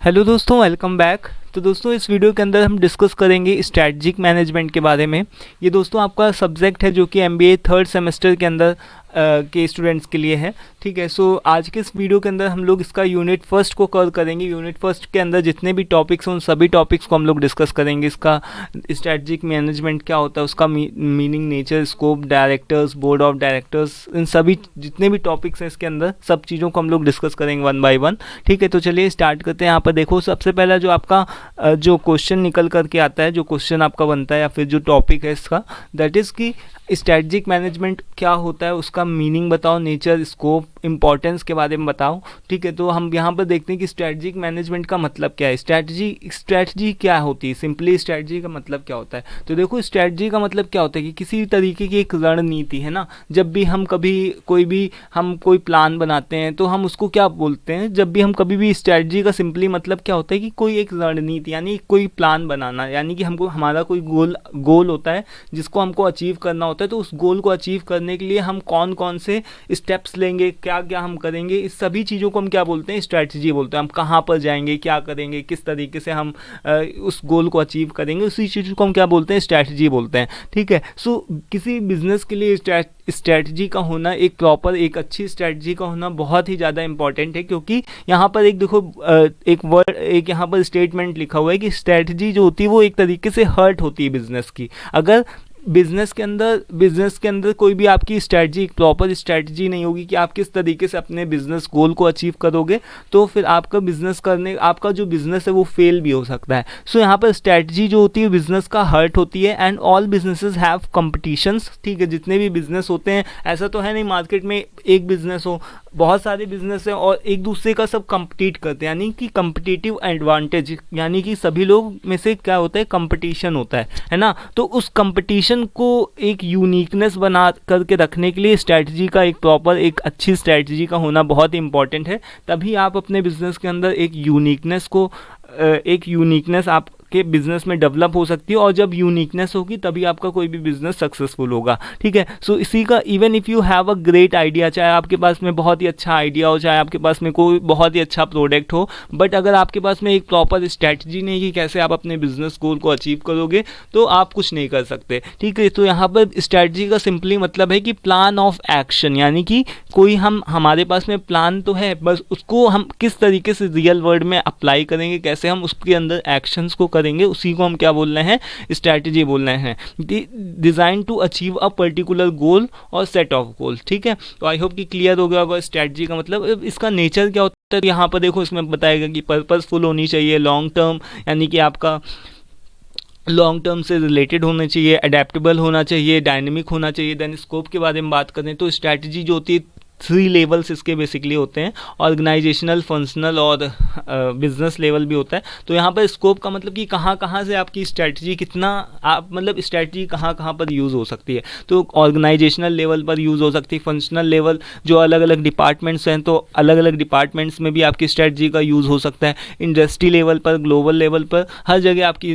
Hello दोस्तों, welcome back. तो दोस्तों इस वीडियो के अंदर हम डिस्कस करेंगे स्ट्रैटेजिक मैनेजमेंट के बारे में। ये दोस्तों आपका सब्जेक्ट है जो कि एमबीए थर्ड सेमेस्टर के अंदर के स्टूडेंट्स के लिए है। ठीक है, सो आज के इस वीडियो के अंदर हम लोग इसका यूनिट फर्स्ट को कवर करेंगे। यूनिट फर्स्ट के अंदर जितने भी टॉपिक्स हैं उन सभी टॉपिक्स को हम लोग डिस्कस करेंगे। इसका स्ट्रैटेजिक मैनेजमेंट क्या होता है, उसका meaning, nature, scope, directors, board of directors, इन सभी जितने भी टॉपिक्स हैं इसके अंदर सब चीज़ों को हम लोग डिस्कस करेंगे वन बाय वन। ठीक है, तो चलिए स्टार्ट करते हैं। यहाँ पर देखो, सबसे पहला जो आपका जो क्वेश्चन निकल करके आता है, जो क्वेश्चन आपका बनता है या फिर जो टॉपिक है इसका, दैट इज़ कि स्ट्रैटेजिक मैनेजमेंट क्या होता है, उसका मीनिंग बताओ, नेचर, स्कोप, इंपॉर्टेंस के बारे में बताओ। ठीक है, तो हम यहाँ पर देखते हैं कि स्ट्रैटेजिक मैनेजमेंट का मतलब क्या है। स्ट्रैटेजी क्या होती है, सिंपली स्ट्रैटेजी का मतलब क्या होता है। तो देखो, स्ट्रैटेजी का मतलब क्या होता है कि किसी तरीके की एक रणनीति है ना। जब भी हम कोई प्लान बनाते हैं तो हम उसको क्या बोलते हैं, जब भी हम कभी भी स्ट्रैटेजी का सिंपली मतलब क्या होता है कि कोई एक रणनीति यानी कोई प्लान बनाना, यानी कि हमको हमारा कोई गोल होता है जिसको हमको अचीव करना होता है। तो उस गोल को अचीव करने के लिए हम कौन कौन से स्टेप्स लेंगे, क्या क्या हम करेंगे, इस सभी चीज़ों को हम क्या बोलते हैं, स्ट्रैटेजी बोलते हैं। हम कहाँ पर जाएंगे, क्या करेंगे, किस तरीके से हम उस गोल को अचीव करेंगे, उसी चीज़ को हम क्या बोलते हैं, स्ट्रैटेजी बोलते हैं। ठीक है, सो किसी बिजनेस के लिए स्ट्रैटेजी का होना, एक प्रॉपर एक अच्छी स्ट्रैटेजी का होना बहुत ही ज़्यादा इंपॉर्टेंट है। क्योंकि यहाँ पर एक देखो, एक यहाँ पर स्टेटमेंट लिखा हुआ है कि स्ट्रैटेजी जो होती है वो एक तरीके से हर्ट होती है बिजनेस की। अगर बिजनेस के अंदर कोई भी आपकी स्ट्रैटेजी, एक प्रॉपर स्ट्रैटेजी नहीं होगी कि आप किस तरीके से अपने बिजनेस गोल को अचीव करोगे, तो फिर आपका जो बिजनेस है वो फेल भी हो सकता है। सो यहाँ पर स्ट्रैटेजी जो होती है बिजनेस का हर्ट होती है। And all businesses have competitions. ठीक है, जितने भी बिजनेस होते हैं, ऐसा तो है नहीं मार्केट में एक बिजनेस हो, बहुत सारे बिजनेस हैं और एक दूसरे का सब कंपीट करते हैं, यानी कि कंपटीटिव एडवांटेज, यानी कि सभी लोग में से क्या होता है, कंपटीशन होता है ना। तो उस कंपटीशन को एक यूनिकनेस बना करके रखने के लिए स्ट्रैटेजी का एक प्रॉपर, एक अच्छी स्ट्रैटेजी का होना बहुत ही इंपॉर्टेंट है। तभी आप अपने बिजनेस के अंदर एक यूनिकनेस आपके बिजनेस में डेवलप हो सकती है। और जब यूनिकनेस होगी तभी आपका कोई भी बिजनेस सक्सेसफुल होगा। ठीक है, सो इसी का, even if you have a great idea, चाहे आपके पास में बहुत ही अच्छा आइडिया हो, चाहे आपके पास में कोई बहुत ही अच्छा प्रोडक्ट हो, बट अगर आपके पास में एक प्रॉपर स्ट्रैटेजी नहीं कि कैसे आप अपने बिजनेस गोल को अचीव करोगे, तो आप कुछ नहीं कर सकते। ठीक है, तो यहाँ पर स्ट्रैटेजी का सिंपली मतलब है कि प्लान ऑफ एक्शन, यानी कि हमारे पास में प्लान तो है, बस उसको हम किस तरीके से रियल वर्ल्ड में अप्लाई करेंगे, कैसे हम उसके अंदर एक्शंस को करेंगे, उसी को हम क्या बोल रहे हैं, स्ट्रैटेजी बोल रहे हैं। Design to achieve a particular goal और सेट ऑफ गोल। ठीक है, तो आई होप कि क्लियर हो गया होगा स्ट्रैटेजी का मतलब। इसका नेचर क्या होता है, यहाँ पर देखो इसमें बताएगा कि पर्पसफुल होनी चाहिए, लॉन्ग टर्म, यानी कि आपका लॉन्ग टर्म से रिलेटेड होना चाहिए, अडेप्टेबल होना चाहिए, डायनेमिक होना चाहिए। देन स्कोप के बारे में बात करें तो स्ट्रैटेजी जो होती है 3 लेवल्स इसके बेसिकली होते हैं, ऑर्गेनाइजेशनल, फंक्शनल और बिजनेस लेवल भी होता है। तो यहाँ पर स्कोप का मतलब कि कहाँ से आपकी स्ट्रैटेजी मतलब स्ट्रैटेजी कहाँ पर यूज़ हो सकती है। तो ऑर्गेनाइजेशनल लेवल पर यूज़ हो सकती है, फंक्शनल लेवल, जो अलग अलग डिपार्टमेंट्स हैं तो अलग अलग डिपार्टमेंट्स में भी आपकी स्ट्रैटेजी का यूज़ हो सकता है। इंडस्ट्री लेवल पर, ग्लोबल लेवल पर, हर जगह आपकी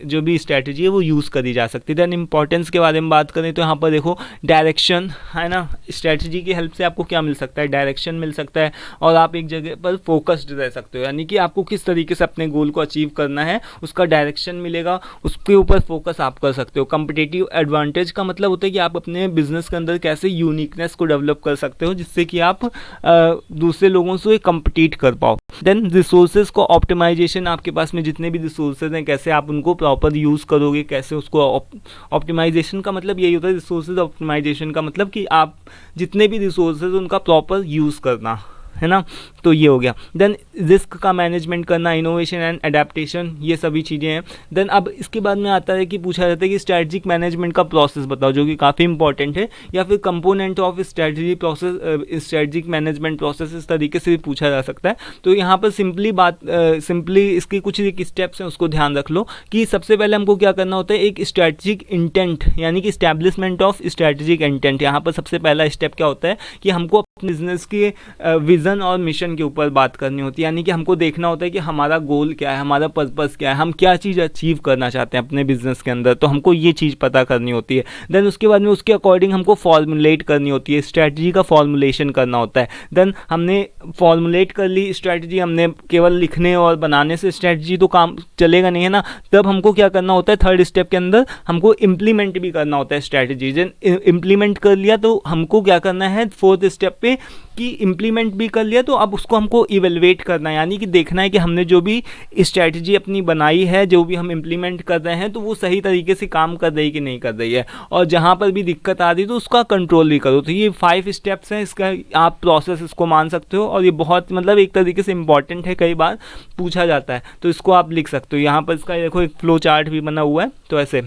जो भी स्ट्रैटेजी है वो यूज़ करी जा सकती है। दैन इंपॉर्टेंस के बारे में बात करें तो यहाँ पर देखो, डायरेक्शन है ना, स्ट्रैटेजी की हेल्प से आपको क्या मिल सकता है, डायरेक्शन मिल सकता है और आप एक जगह पर फोकस्ड रह सकते हो, यानी कि आपको किस तरीके से अपने गोल को अचीव करना है उसका डायरेक्शन मिलेगा, उसके ऊपर फोकस आप कर सकते हो। कम्पिटिटिव एडवांटेज का मतलब होता है कि आप अपने बिजनेस के अंदर कैसे यूनिकनेस को डेवलप कर सकते हो जिससे कि आप दूसरे लोगों से कम्पीट कर पाओ। देन रिसोर्सेज को ऑप्टिमाइजेशन, आपके पास में जितने भी रिसोर्सेज हैं कैसे आप उनको प्रॉपर यूज़ करोगे, कैसे उसको ऑप्टिमाइजेशन का मतलब यही होता है, रिसोर्सेज ऑप्टिमाइजेशन का मतलब कि आप जितने भी रिसोर्सेज उनका प्रॉपर यूज़ करना है ना। तो ये हो गया। देन रिस्क का मैनेजमेंट करना, इनोवेशन एंड अडेप्टेशन, ये सभी चीज़ें हैं। देन अब इसके बाद में आता है कि पूछा जाता है कि स्ट्रैटेजिक मैनेजमेंट का प्रोसेस बताओ, जो कि काफ़ी इंपॉर्टेंट है, या फिर component of strategy process, strategic management process, इस तरीके से भी पूछा जा सकता है। तो यहाँ पर सिंपली इसकी कुछ एक स्टेप्स हैं उसको ध्यान रख लो कि सबसे पहले हमको क्या करना होता है, एक स्ट्रैटेजिक इंटेंट, यानी कि स्टैब्लिशमेंट ऑफ स्ट्रैटेजिक इंटेंट। यहाँ पर सबसे पहला स्टेप क्या होता है कि हमको बिजनेस के विज़न और मिशन के ऊपर बात करनी होती है, यानी कि हमको देखना होता है कि हमारा गोल क्या है, हमारा पर्पस क्या है, हम क्या चीज़ अचीव करना चाहते हैं अपने बिजनेस के अंदर, तो हमको ये चीज़ पता करनी होती है। देन उसके बाद में उसके अकॉर्डिंग हमको फॉर्मुलेट करनी होती है, स्ट्रैटेजी का फॉर्मुलेशन करना होता है। देन हमने फॉर्मुलेट कर ली स्ट्रैटेजी, हमने केवल लिखने और बनाने से स्ट्रैटेजी तो काम चलेगा नहीं है ना, तब हमको क्या करना होता है, थर्ड स्टेप के अंदर हमको इम्प्लीमेंट भी करना होता है स्ट्रैटेजी। देन इम्प्लीमेंट कर लिया तो हमको क्या करना है फोर्थ स्टेप कि इम्प्लीमेंट भी कर लिया तो अब उसको हमको इवेलुएट करना है, यानी कि देखना है कि हमने जो भी स्ट्रैटेजी अपनी बनाई है, जो भी हम इम्प्लीमेंट कर रहे हैं, तो वो सही तरीके से काम कर रही है कि नहीं कर रही है, और जहाँ पर भी दिक्कत आ रही है तो उसका कंट्रोल भी करो। तो ये 5 स्टेप्स हैं, इसका आप प्रोसेस इसको मान सकते हो, और ये बहुत मतलब एक तरीके से इंपॉर्टेंट है, कई बार पूछा जाता है, तो इसको आप लिख सकते हो। यहाँ पर इसका देखो एक फ्लो चार्ट भी बना हुआ है, तो ऐसे।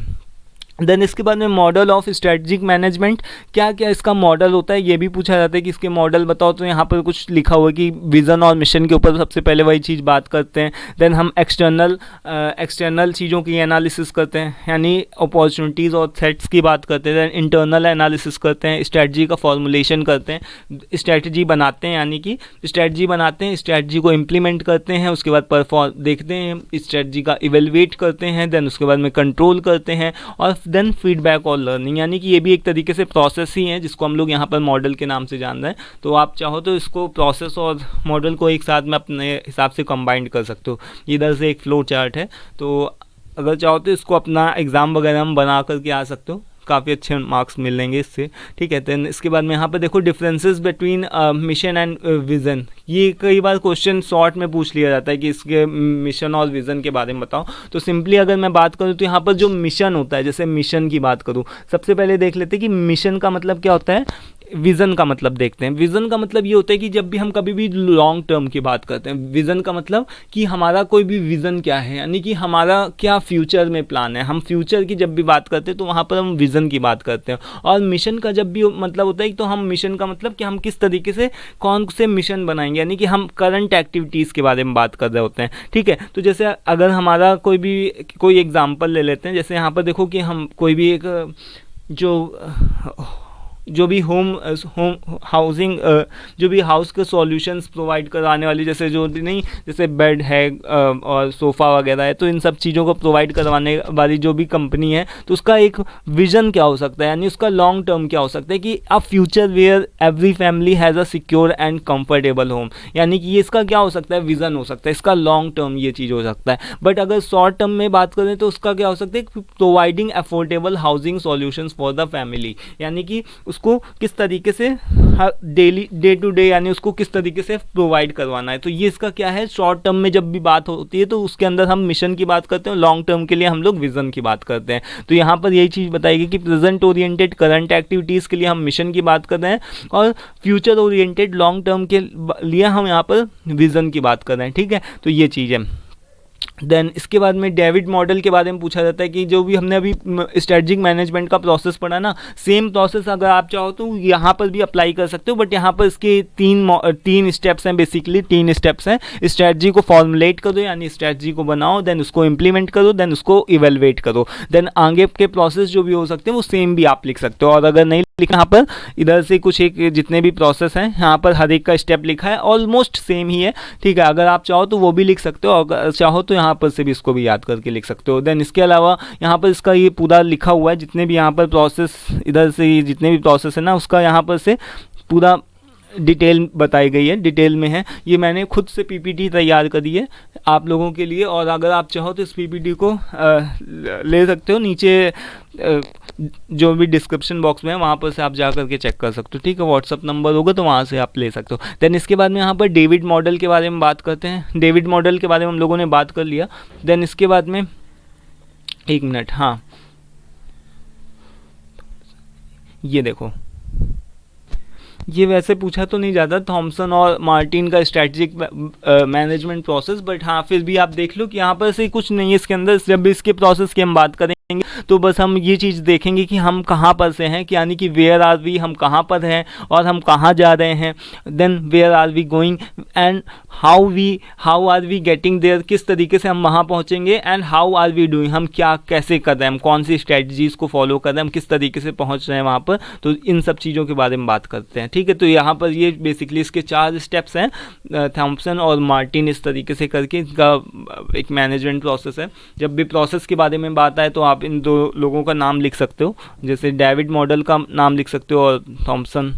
देन इसके बाद में मॉडल ऑफ स्ट्रेटजिक मैनेजमेंट, क्या क्या इसका मॉडल होता है ये भी पूछा जाता है कि इसके मॉडल बताओ, तो यहाँ पर कुछ लिखा हुआ है कि विज़न और मिशन के ऊपर सबसे पहले वही चीज़ बात करते हैं। देन हम एक्सटर्नल चीज़ों की एनालिसिस करते हैं, यानी अपॉर्चुनिटीज़ और थ्रेट्स की बात करते हैं। देन इंटरनल एनालिसिस करते हैं, स्ट्रेटजी का फॉर्मुलेशन करते हैं, स्ट्रेटजी बनाते हैं, यानी कि स्ट्रेटजी बनाते हैं, स्ट्रेटजी को इम्प्लीमेंट करते हैं, उसके बाद परफॉर्म देखते हैं, स्ट्रेटजी का इवेलुएट करते हैं, देन उसके बाद में कंट्रोल करते हैं, और देन फीडबैक और लर्निंग, यानी कि ये भी एक तरीके से प्रोसेस ही है जिसको हम लोग यहाँ पर मॉडल के नाम से जान रहे हैं। तो आप चाहो तो इसको प्रोसेस और मॉडल को एक साथ में अपने हिसाब से कंबाइन कर सकते हो। इधर से एक फ्लो चार्ट है, तो अगर चाहो तो इसको अपना एग्ज़ाम वगैरह में बना करके आ सकते हो, काफ़ी अच्छे मार्क्स मिलेंगे इससे, ठीक है। देन इसके बाद में यहाँ पर देखो differences between mission and vision, ये कई बार क्वेश्चन शॉर्ट में पूछ लिया जाता है कि इसके मिशन और विज़न के बारे में बताओ। तो सिंपली अगर मैं बात करूँ तो यहाँ पर जो मिशन होता है, जैसे मिशन की बात करूँ, सबसे पहले देख लेते हैं कि मिशन का मतलब क्या होता है, विज़न का मतलब देखते हैं। विज़न का मतलब ये होता है कि जब भी हम कभी भी लॉन्ग टर्म की बात करते हैं, विज़न का मतलब कि हमारा कोई भी विज़न क्या है, यानी कि हमारा क्या फ्यूचर में प्लान है। हम फ्यूचर की जब भी बात करते हैं तो वहाँ पर हम विज़न की बात करते हैं। और मिशन का जब भी मतलब होता है तो हम मिशन का मतलब कि हम किस तरीके से कौन से मिशन बनाएंगे, यानी कि हम करंट एक्टिविटीज़ के बारे में बात कर रहे होते हैं, ठीक है। तो जैसे अगर हमारा कोई एग्जाम्पल ले लेते हैं, जैसे यहाँ पर देखो कि हम कोई भी एक जो भी होम हाउसिंग जो भी हाउस के सॉल्यूशंस प्रोवाइड कराने वाली, जैसे जो नहीं, जैसे बेड है और सोफ़ा वगैरह है, तो इन सब चीज़ों को प्रोवाइड करवाने वाली जो भी कंपनी है, तो उसका एक विज़न क्या हो सकता है, यानी उसका लॉन्ग टर्म क्या हो सकता है कि a future where every family has a secure and comfortable home, यानी कि ये इसका क्या हो सकता है, विज़न हो सकता है, इसका लॉन्ग टर्म ये चीज़ हो सकता है। बट अगर शॉर्ट टर्म में बात करें तो उसका क्या हो सकता है, providing affordable housing solutions for the family, यानी कि उसको किस तरीके से डेली डे टू डे, यानी उसको किस तरीके से प्रोवाइड करवाना है। तो ये इसका क्या है, शॉर्ट टर्म में जब भी बात होती है तो उसके अंदर हम मिशन की बात करते हैं, लॉन्ग टर्म के लिए हम लोग विजन की बात करते हैं। तो यहाँ पर यही चीज़ बताएगी कि प्रेजेंट ओरिएंटेड करंट एक्टिविटीज़ के लिए हम मिशन की बात कर रहे हैं, और फ्यूचर ओरिएंटेड लॉन्ग टर्म के लिए हम यहाँ पर विजन की बात कर रहे हैं, ठीक है। तो ये चीज़ है। देन इसके बाद में डेविड मॉडल के बारे में पूछा जाता है कि जो भी हमने अभी स्ट्रेटजिक मैनेजमेंट का प्रोसेस पढ़ा ना, सेम प्रोसेस अगर आप चाहो तो यहाँ पर भी अप्लाई कर सकते हो, बट यहाँ पर इसके तीन स्टेप्स हैं, बेसिकली 3 स्टेप्स हैं। स्ट्रेटजी को फॉर्मुलेट करो, यानी स्ट्रेटजी को बनाओ, देन उसको इम्प्लीमेंट करो, देन उसको इवेलुएट करो। देन आगे के प्रोसेस जो भी हो सकते हैं वो सेम भी आप लिख सकते हो, और अगर नहीं लिखना, यहाँ पर इधर से कुछ एक जितने भी प्रोसेस हैं यहाँ पर हर एक का स्टेप लिखा है, ऑलमोस्ट सेम ही है, ठीक है। अगर आप चाहो तो वो भी लिख सकते हो, अगर चाहो तो यहाँ पर से भी इसको भी याद करके लिख सकते हो। देन इसके अलावा यहाँ पर इसका ये पूरा लिखा हुआ है, जितने भी यहाँ पर प्रोसेस, इधर से जितने भी प्रोसेस है ना, उसका यहाँ पर से पूरा डिटेल बताई गई है, डिटेल में है। ये मैंने खुद से पीपीटी तैयार करी है आप लोगों के लिए, और अगर आप चाहो तो इस पीपीटी को ले सकते हो, नीचे जो भी डिस्क्रिप्शन बॉक्स में है वहाँ पर से आप जा करके चेक कर सकते हो, ठीक है। व्हाट्सअप नंबर होगा तो वहाँ से आप ले सकते हो। देन इसके बाद में यहाँ पर डेविड मॉडल के बारे में बात करते हैं। डेविड मॉडल के बारे में हम लोगों ने बात कर लिया। देन इसके बाद में 1 मिनट, हाँ ये देखो, ये वैसे पूछा तो नहीं जाता थॉमसन और मार्टिन का स्ट्रेटजिक मैनेजमेंट प्रोसेस, बट हाँ फिर भी आप देख लो कि यहाँ पर से कुछ नहीं है इसके अंदर। जब भी इसके प्रोसेस की हम बात करें तो बस हम ये चीज़ देखेंगे कि हम कहाँ पर से हैं, कि यानी कि वेयर आर वी, हम कहाँ पर हैं और हम कहाँ जा रहे हैं, then where are we going and how are we getting there, किस तरीके से हम वहाँ पहुँचेंगे, and how are we doing, हम क्या कैसे कर रहे हैं, हम कौन सी स्ट्रेटजीज़ को फॉलो कर रहे हैं, हम किस तरीके से पहुँच रहे हैं वहाँ पर। तो इन सब चीज़ों के बारे में बात करते हैं, ठीक है। तो यहाँ पर ये बेसिकली इसके 4 स्टेप्स हैं, थॉम्पसन और मार्टिन इस तरीके से करके इनका एक मैनेजमेंट प्रोसेस है। जब भी प्रोसेस के बारे में बात आए तो आप इन 2 लोगों का नाम लिख सकते हो, जैसे डेविड मॉडल का नाम लिख सकते हो और थॉम्पसन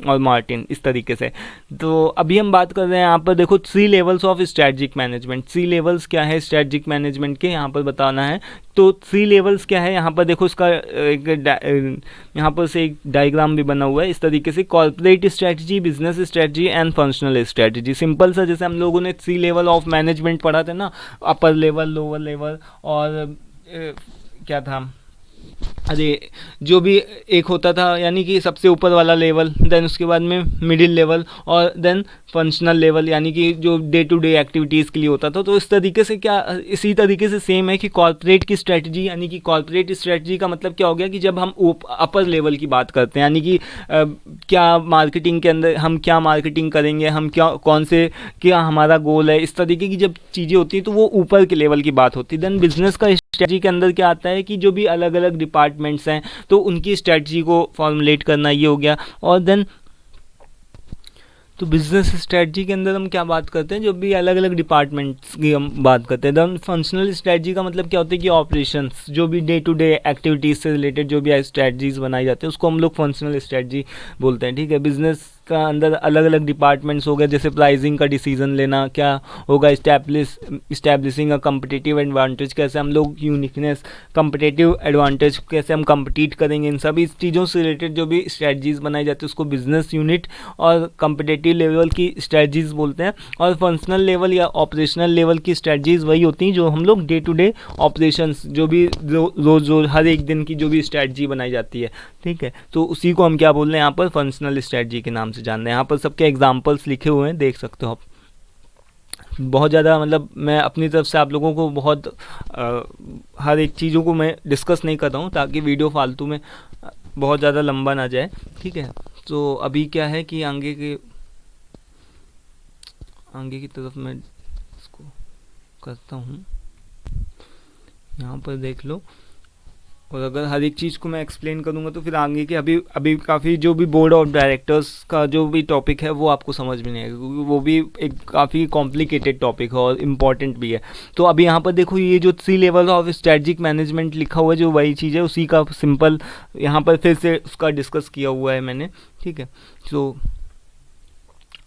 और मार्टिन, इस तरीके से। तो अभी हम बात कर रहे हैं यहाँ पर, देखो 3 levels of strategic management. 3 levels क्या है स्ट्रेटजिक मैनेजमेंट के, यहाँ पर बताना है। तो 3 लेवल्स क्या है, यहाँ पर देखो इसका यहाँ पर से एक डायग्राम भी बना हुआ है इस तरीके से, corporate strategy, business strategy and functional strategy. Simple सा, जैसे हम लोगों ने 3 लेवल ऑफ मैनेजमेंट पढ़ा था ना, अपर लेवल, लोअर लेवल और क्या था, अरे जो भी एक होता था, यानी कि सबसे ऊपर वाला लेवल, देन उसके बाद में मिडिल लेवल और देन फंक्शनल लेवल, यानी कि जो डे टू डे एक्टिविटीज़ के लिए होता था। तो इस तरीके से क्या, इसी तरीके से सेम है कि कॉर्पोरेट की स्ट्रेटजी, यानी कि कॉर्पोरेट स्ट्रेटजी का मतलब क्या हो गया कि जब हम अपर लेवल की बात करते हैं, यानी कि क्या मार्केटिंग के अंदर हम क्या मार्केटिंग करेंगे, हम क्या कौन से क्या हमारा गोल है, इस तरीके की जब चीज़ें होती हैं तो वो ऊपर के लेवल की बात होती है। देन बिजनेस का स्ट्रेटजी के अंदर क्या आता है कि जो भी अलग अलग डिपार्टमेंट्स हैं तो उनकी स्ट्रेटजी को फॉर्मुलेट करना, ये हो गया। और देन तो बिजनेस स्ट्रेटजी के अंदर हम क्या बात करते हैं, जो भी अलग अलग डिपार्टमेंट्स की हम बात करते हैं। देन फंक्शनल स्ट्रेटजी का मतलब क्या होता है कि ऑपरेशंस, जो भी डे टू डे एक्टिविटीज़ से रिलेटेड जो भी स्ट्रेटजीज बनाई जाती है उसको हम लोग फंक्शनल स्ट्रेटजी बोलते हैं, ठीक है। बिजनेस का अंदर अलग अलग डिपार्टमेंट्स हो गए, जैसे प्राइसिंग का डिसीजन लेना क्या होगा, इस्टेब्लिशिंग अ कम्पिटिटिव एडवांटेज, कैसे हम लोग यूनिकनेस, कम्पिटिटिव एडवांटेज कैसे हम कम्पिटिट करेंगे, इन सभी चीज़ों से रिलेटेड जो भी स्ट्रेटजीज बनाई जाती है उसको बिजनेस यूनिट और कम्पिटिटिव लेवल की स्ट्रेटजीज बोलते हैं। और फंक्शनल लेवल या ऑपरेशनल लेवल की स्ट्रेटजीज वही होती हैं जो हम लोग डे टू डे ऑपरेशंस, जो भी रोज़ हर एक दिन की जो भी स्ट्रेटजी बनाई जाती है, ठीक है। तो उसी को हम क्या बोल रहे हैं यहाँ पर, फंक्शनल स्ट्रेटजी के नाम से जानते हैं। यहाँ पर सबके एग्जांपल्स लिखे हुए हैं, देख सकते हो आप। बहुत ज़्यादा मतलब मैं अपनी तरफ से आप लोगों को बहुत हर एक चीज़ों को मैं डिस्कस नहीं कर रहा हूँ ताकि वीडियो फालतू में बहुत ज़्यादा लंबा ना जाए, ठीक है। तो अभी क्या है कि आगे की तरफ मैं इसको करता हूँ, यहाँ पर देख लो। और अगर हर एक चीज़ को मैं एक्सप्लेन करूँगा तो फिर आगे के अभी काफ़ी जो भी बोर्ड ऑफ डायरेक्टर्स का जो भी टॉपिक है वो आपको समझ में नहीं आएगा, क्योंकि वो भी एक काफ़ी कॉम्प्लिकेटेड टॉपिक है और इम्पॉर्टेंट भी है। तो अभी यहाँ पर देखो, ये जो 3 लेवल ऑफ स्ट्रेटजिक मैनेजमेंट लिखा हुआ है, जो वही चीज़ है उसी का सिंपल यहाँ पर फिर से उसका डिस्कस किया हुआ है मैंने, ठीक है। तो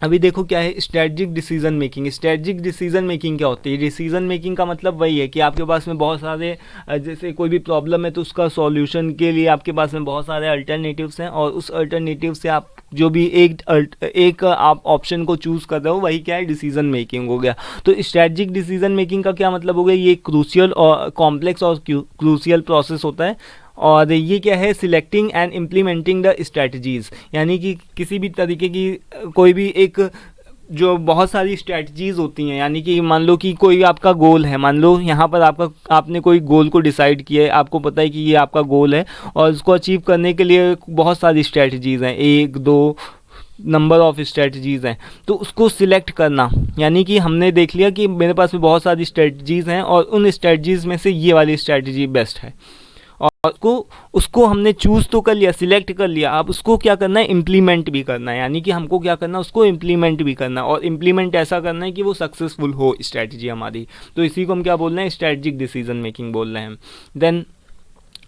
अभी देखो क्या है strategic decision making. Strategic decision making क्या होती है? डिसीजन मेकिंग का मतलब वही है कि आपके पास में बहुत सारे जैसे कोई भी प्रॉब्लम है तो उसका सॉल्यूशन के लिए आपके पास में बहुत सारे अल्टरनेटिव्स हैं, और उस अल्टरनेटिव से आप जो भी एक आप ऑप्शन को चूज़ कर रहे हो वही क्या है, डिसीजन मेकिंग हो गया। तो स्ट्रेटजिक डिसीजन मेकिंग का क्या मतलब हो गया, ये क्रूशियल और कॉम्प्लेक्स और क्रूशियल प्रोसेस होता है। और ये क्या है, selecting and implementing the strategies, यानी कि किसी भी तरीके की कोई भी एक जो बहुत सारी स्ट्रेटजीज़ होती हैं, यानी कि मान लो कि कोई आपका गोल है, मान लो यहाँ पर आपने कोई गोल को डिसाइड किया है, आपको पता है कि ये आपका गोल है और उसको अचीव करने के लिए बहुत सारी स्ट्रेटजीज़ हैं, 1-2 नंबर ऑफ स्ट्रेटजीज़ हैं। तो उसको सिलेक्ट करना, यानी कि हमने देख लिया कि मेरे पास भी बहुत सारी स्ट्रेटजीज़ हैं और उन स्ट्रेटजीज़ में से ये वाली स्ट्रेटजी बेस्ट है, और उसको हमने चूज़ तो कर लिया, सिलेक्ट कर लिया। अब उसको क्या करना है, इम्प्लीमेंट भी करना है, यानी कि हमको क्या करना है, उसको इम्प्लीमेंट भी करना है, और इम्प्लीमेंट ऐसा करना है कि वो सक्सेसफुल हो स्ट्रेटजी हमारी। तो इसी को हम क्या बोल रहे हैं, स्ट्रेटजिक डिसीजन मेकिंग बोल रहे हैं। देन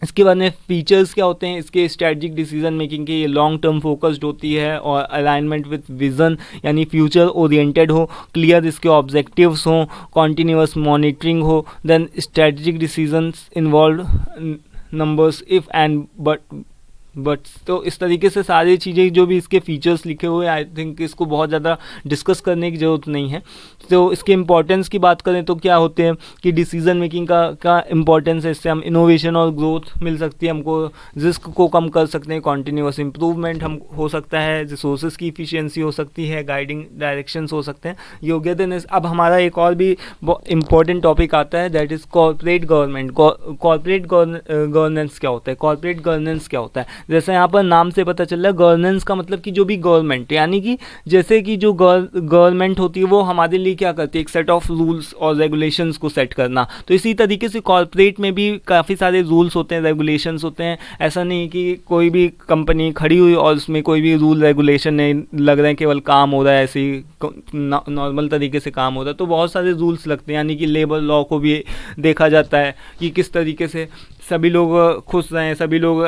इसके बाद में फीचर्स क्या होते हैं इसके स्ट्रेटजिक डिसीजन मेकिंग के, ये लॉन्ग टर्म फोकस्ड होती है और अलाइनमेंट विथ विजन, यानी फ्यूचर ओरिएंटेड हो, क्लियर इसके ऑब्जेक्टिव्स हों, कॉन्टीन्यूअस मॉनिटरिंग हो। Then strategic decisions involve numbers if and but तो इस तरीके से सारी चीज़ें जो भी इसके फीचर्स लिखे हुए हैं, आई थिंक इसको बहुत ज़्यादा डिस्कस करने की ज़रूरत नहीं है। तो इसके इम्पोर्टेंस की बात करें तो क्या होते हैं कि डिसीजन मेकिंग का इम्पोर्टेंस है, इससे हम इनोवेशन और ग्रोथ मिल सकती है, हमको रिस्क को कम कर सकते हैं, कॉन्टीन्यूअस इंप्रूवमेंट हम हो सकता है, रिसोर्सेज की इफिशियंसी हो सकती है, गाइडिंग डायरेक्शंस हो सकते हैं, योग्यता। अब हमारा एक और भी इम्पॉर्टेंट टॉपिक आता है, that is corporate government. Corporate governance क्या होता है, कॉर्पोरेट गवर्नेंस क्या होता है। जैसे यहाँ पर नाम से पता चल रहा है, गवर्नेंस का मतलब कि जो भी गवर्नमेंट, यानी कि जैसे कि जो गवर्नमेंट होती है वो हमारे लिए क्या करती है, एक सेट ऑफ रूल्स और रेगुलेशंस को सेट करना। तो इसी तरीके से कॉर्पोरेट में भी काफ़ी सारे रूल्स होते हैं, रेगुलेशंस होते हैं। ऐसा नहीं कि कोई भी कंपनी खड़ी हुई और उसमें कोई भी रूल रेगुलेशन नहीं लग रहे हैं, केवल काम हो रहा है, ऐसे ही नॉर्मल तरीके से काम हो रहा है। तो बहुत सारे रूल्स लगते हैं, यानी कि लेबर लॉ को भी देखा जाता है कि किस तरीके से सभी लोग खुश रहें, सभी लोग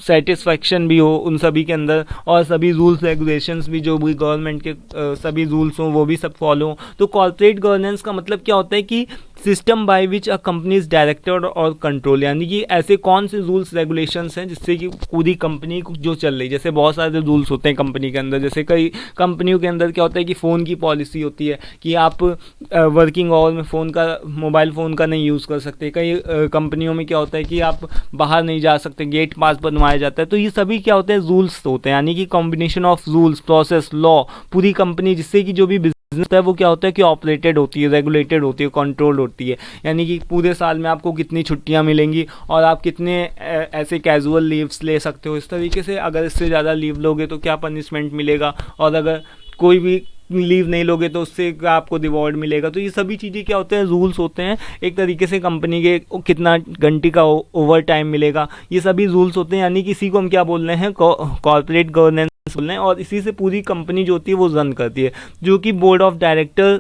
सेटिस्फैक्शन भी हो उन सभी के अंदर, और सभी रूल्स रेगुलेशंस भी जो भी गवर्नमेंट के सभी रूल्स हों वो भी सब फॉलो हों। तो कॉर्पोरेट गवर्नेंस का मतलब क्या होता है कि system by which a company is directed और कंट्रोल, यानी कि ऐसे कौन से रूल्स रेगुलेशंस हैं जिससे कि पूरी कंपनी जो चल रही है। जैसे बहुत सारे रूल्स होते हैं कंपनी के अंदर, जैसे कई कंपनियों के अंदर क्या होता है कि फ़ोन की पॉलिसी होती है कि आप वर्किंग आवर में मोबाइल फ़ोन का नहीं यूज़ कर सकते। कई कंपनियों में क्या होता है कि आप बाहर नहीं जा सकते, गेट पास बनवाया जाता है। तो ये सभी क्या होते हैं, रूल्स होते हैं, यानी कि combination of rules, process, law, पूरी कंपनी जिससे कि जो भी बिजनेस है वो क्या होता है कि ऑपरेटेड होती है, रेगुलेटेड होती है, कंट्रोल्ड होती है। यानी कि पूरे साल में आपको कितनी छुट्टियां मिलेंगी और आप कितने ऐसे कैजुअल लीव्स ले सकते हो, इस तरीके से। अगर इससे ज़्यादा लीव लोगे तो क्या पनिशमेंट मिलेगा, और अगर कोई भी लीव नहीं लोगे तो उससे आपको रिवॉर्ड मिलेगा। तो ये सभी चीज़ें क्या होते हैं, रूल्स होते हैं। एक तरीके से कंपनी के कितना घंटे का ओवर टाइम मिलेगा, ये सभी रूल्स होते हैं। यानी कि इसी को हम क्या बोल रहे हैं, कॉर्पोरेट गवर्नेंस बोल रहे हैं। और इसी से पूरी कंपनी जो होती है वो रन करती है, जो कि board of director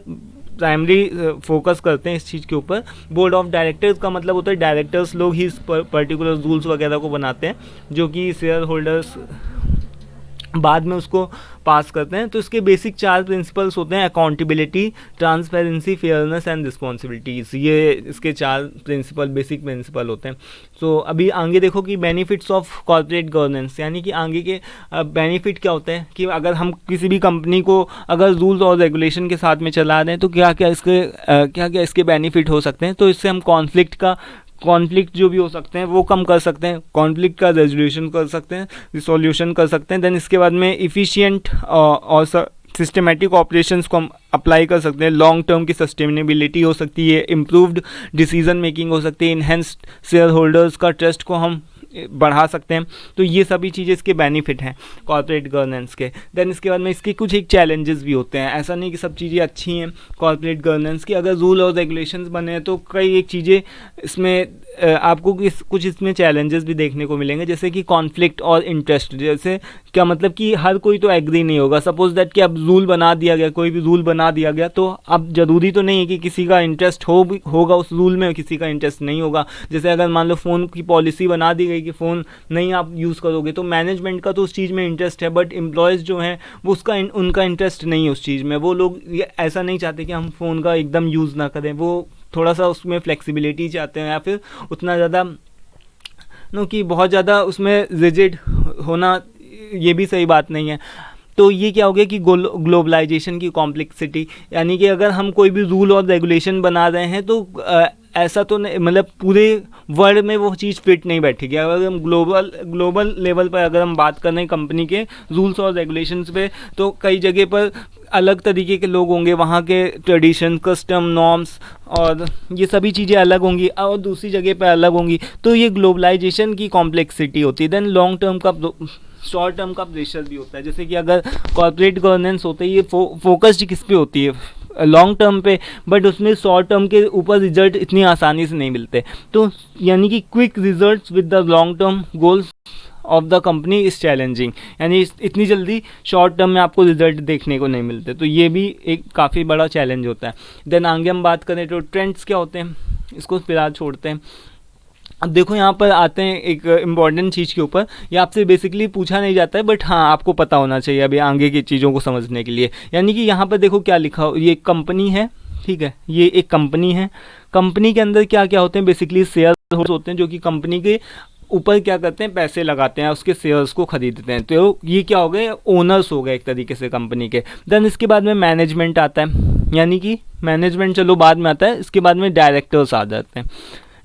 primary focus करते हैं इस चीज़ के ऊपर। बोर्ड ऑफ डायरेक्टर्स का मतलब होता है डायरेक्टर्स लोग ही इस पर्टिकुलर रूल्स वगैरह को बनाते हैं, जो कि शेयर होल्डर्स बाद में उसको पास करते हैं। तो इसके बेसिक 4 प्रिंसिपल्स होते हैं, accountability, transparency, fairness and responsibilities. ये इसके 4 प्रिंसिपल, बेसिक प्रिंसिपल होते हैं। तो अभी आगे देखो कि बेनिफिट्स ऑफ कॉर्पोरेट गवर्नेंस, यानी कि आगे के बेनिफिट क्या होते हैं कि अगर हम किसी भी कंपनी को अगर रूल्स और रेगुलेशन के साथ में चला रहे हैं तो क्या क्या इसके बेनिफिट हो सकते हैं। तो इससे हम कॉन्फ्लिक्ट जो भी हो सकते हैं वो कम कर सकते हैं, कॉन्फ्लिक्ट का रेजोल्यूशन कर सकते हैं, रिसोल्यूशन कर सकते हैं। देन इसके बाद में इफ़िशिएंट और सिस्टमेटिक ऑपरेशंस को हम अप्लाई कर सकते हैं। लॉन्ग टर्म की सस्टेनेबिलिटी हो सकती है, इम्प्रूव्ड डिसीजन मेकिंग हो सकती है, इन्हेंस्ड शेयर होल्डर्स का ट्रस्ट को हम बढ़ा सकते हैं। तो ये सभी चीज़ें इसके बेनिफिट हैं कॉर्पोरेट गवर्नेंस के। देन इसके बाद में इसके कुछ एक चैलेंजेस भी होते हैं। ऐसा नहीं कि सब चीज़ें अच्छी हैं कॉर्पोरेट गवर्नेंस की, अगर रूल और रेगुलेशंस बने हैं तो कई एक चीज़ें इसमें आपको कुछ इसमें चैलेंजेस भी देखने को मिलेंगे, जैसे कि कॉन्फ्लिक्ट और इंटरेस्ट। जैसे क्या मतलब कि हर कोई तो एग्री नहीं होगा। सपोज दैट कि अब रूल बना दिया गया, कोई भी रूल बना दिया गया, तो अब ज़रूरी तो नहीं है कि किसी का इंटरेस्ट होगा उस रूल में, किसी का इंटरेस्ट नहीं होगा। जैसे अगर मान लो फ़ोन की पॉलिसी बना दी गई कि फ़ोन नहीं आप यूज़ करोगे, तो मैनेजमेंट का तो उस चीज़ में इंटरेस्ट है, बट एम्प्लॉयज़ जो हैं वो उनका इंटरेस्ट नहीं है उस चीज़ में। वो लोग ऐसा नहीं चाहते कि हम फ़ोन का एकदम यूज़ ना करें, वो थोड़ा सा उसमें फ्लेक्सिबिलिटी चाहते हैं, या फिर उतना ज़्यादा कि बहुत ज़्यादा उसमें रिजिड होना, ये भी सही बात नहीं है। तो ये क्या हो गया कि ग्लोबलाइजेशन की कॉम्प्लेक्सिटी, यानी कि अगर हम कोई भी रूल और रेगुलेशन बना रहे हैं तो ऐसा तो नहीं, मतलब पूरे वर्ल्ड में वो चीज़ फिट नहीं बैठेगी। अगर हम ग्लोबल लेवल पर अगर हम बात कर रहे हैं कंपनी के रूल्स और रेगुलेशंस पे, तो कई जगह पर अलग तरीके के लोग होंगे, वहाँ के ट्रेडिशन, कस्टम, नॉर्म्स और ये सभी चीज़ें अलग होंगी और दूसरी जगह पर अलग होंगी। तो ये ग्लोबलाइजेशन की कॉम्प्लेक्सिटी होती है। देन लॉन्ग टर्म का शॉर्ट टर्म का प्रेशर भी होता है। जैसे कि अगर कॉर्पोरेट गवर्नेंस होता है, ये फोकस्ड किस पे होती है, लॉन्ग टर्म पे, बट उसमें शॉर्ट टर्म के ऊपर रिजल्ट इतनी आसानी से नहीं मिलते। तो यानी कि quick results with the long term goals of the company is challenging, यानी इतनी जल्दी शॉर्ट टर्म में आपको रिजल्ट देखने को नहीं मिलते। तो ये भी एक काफ़ी बड़ा चैलेंज होता है। देन आगे हम बात करें तो ट्रेंड्स क्या होते हैं, इसको फिलहाल छोड़ते हैं। अब देखो यहाँ पर आते हैं एक इम्पॉर्टेंट चीज़ के ऊपर, ये आपसे बेसिकली पूछा नहीं जाता है, बट हाँ आपको पता होना चाहिए अभी आगे की चीज़ों को समझने के लिए। यानी कि यहाँ पर देखो क्या लिखा हो, ये कंपनी है, ठीक है, ये एक कंपनी है। कंपनी के अंदर क्या क्या होते हैं, बेसिकली शेयर होल्डर्स होते हैं जो कि कंपनी के ऊपर क्या करते हैं, पैसे लगाते हैं, उसके शेयर्स को खरीदते हैं। तो ये क्या हो गए, ओनर्स हो गए एक तरीके से कंपनी के। देन इसके बाद में मैनेजमेंट आता है, यानी कि मैनेजमेंट चलो बाद में आता है, इसके बाद में डायरेक्टर्स आ जाते हैं।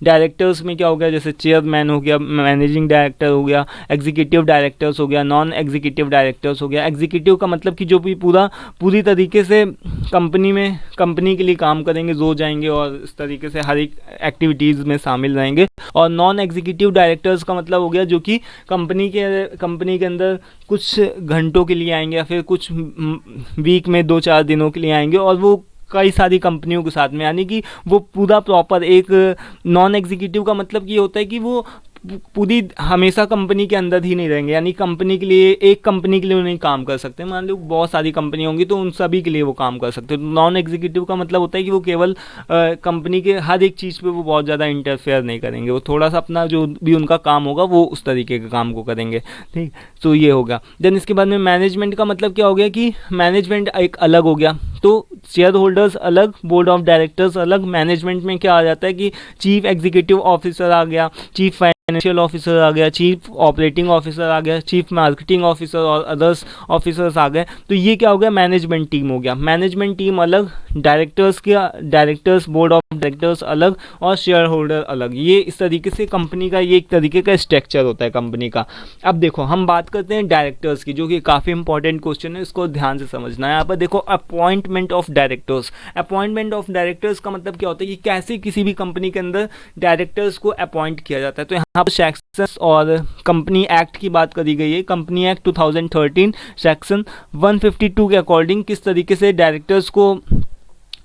डायरेक्टर्स में क्या हो गया, जैसे चेयरमैन हो गया, मैनेजिंग डायरेक्टर हो गया, एग्जीक्यूटिव डायरेक्टर्स हो गया, नॉन एग्जीक्यूटिव डायरेक्टर्स हो गया। एग्जीक्यूटिव का मतलब कि जो भी पूरी तरीके से कंपनी के लिए काम करेंगे, जो जाएंगे और इस तरीके से हर एक एक्टिविटीज़ में शामिल रहेंगे। और नॉन एग्जीक्यूटिव डायरेक्टर्स का मतलब हो गया जो कि कंपनी के अंदर कुछ घंटों के लिए आएंगे या फिर कुछ वीक में 2-4 दिनों के लिए आएंगे, और वो कई सारी कंपनियों के साथ में, यानी कि वो पूरा प्रॉपर एक नॉन एग्जीक्यूटिव का मतलब ये होता है कि वो पूरी हमेशा कंपनी के अंदर ही नहीं रहेंगे, यानी कंपनी के लिए, एक कंपनी के लिए नहीं काम कर सकते। मान लो बहुत सारी कंपनी होंगी तो उन सभी के लिए वो काम कर सकते हैं। तो नॉन एग्जीक्यूटिव का मतलब होता है कि वो केवल कंपनी के हर एक चीज़ पे वो बहुत ज़्यादा इंटरफेयर नहीं करेंगे, वो थोड़ा सा अपना जो भी उनका काम होगा वो उस तरीके के काम को करेंगे। ठीक, तो ये होगा। देन इसके बाद में मैनेजमेंट का मतलब क्या हो गया कि मैनेजमेंट एक अलग हो गया, तो शेयर होल्डर्स अलग, बोर्ड ऑफ डायरेक्टर्स अलग। मैनेजमेंट में क्या आ जाता है कि चीफ एग्जीक्यूटिव ऑफिसर आ गया, चीफ फाइनेंशियल ऑफिसर आ गया, चीफ ऑपरेटिंग ऑफिसर आ गया, चीफ मार्केटिंग ऑफिसर और अदर्स ऑफिसर्स आ गए। तो ये क्या हो गया, मैनेजमेंट टीम हो गया। मैनेजमेंट टीम अलग, डायरेक्टर्स बोर्ड ऑफ डायरेक्टर्स अलग और शेयर होल्डर अलग। ये इस तरीके से कंपनी का ये एक तरीके का स्ट्रक्चर होता है कंपनी का। अब देखो हम बात करते हैं डायरेक्टर्स की, जो कि काफ़ी इंपॉर्टेंट क्वेश्चन है, इसको ध्यान से समझना है। यहाँ पर देखो appointment of directors. Appointment of directors का मतलब क्या होता है कि कैसे किसी भी कंपनी के अंदर डायरेक्टर्स को अपॉइंट किया जाता है। तो यहाँ पर सेक्शंस और कंपनी एक्ट की बात करी गई है। कंपनी एक्ट 2013 सेक्शन 152 के अकॉर्डिंग किस तरीके से डायरेक्टर्स को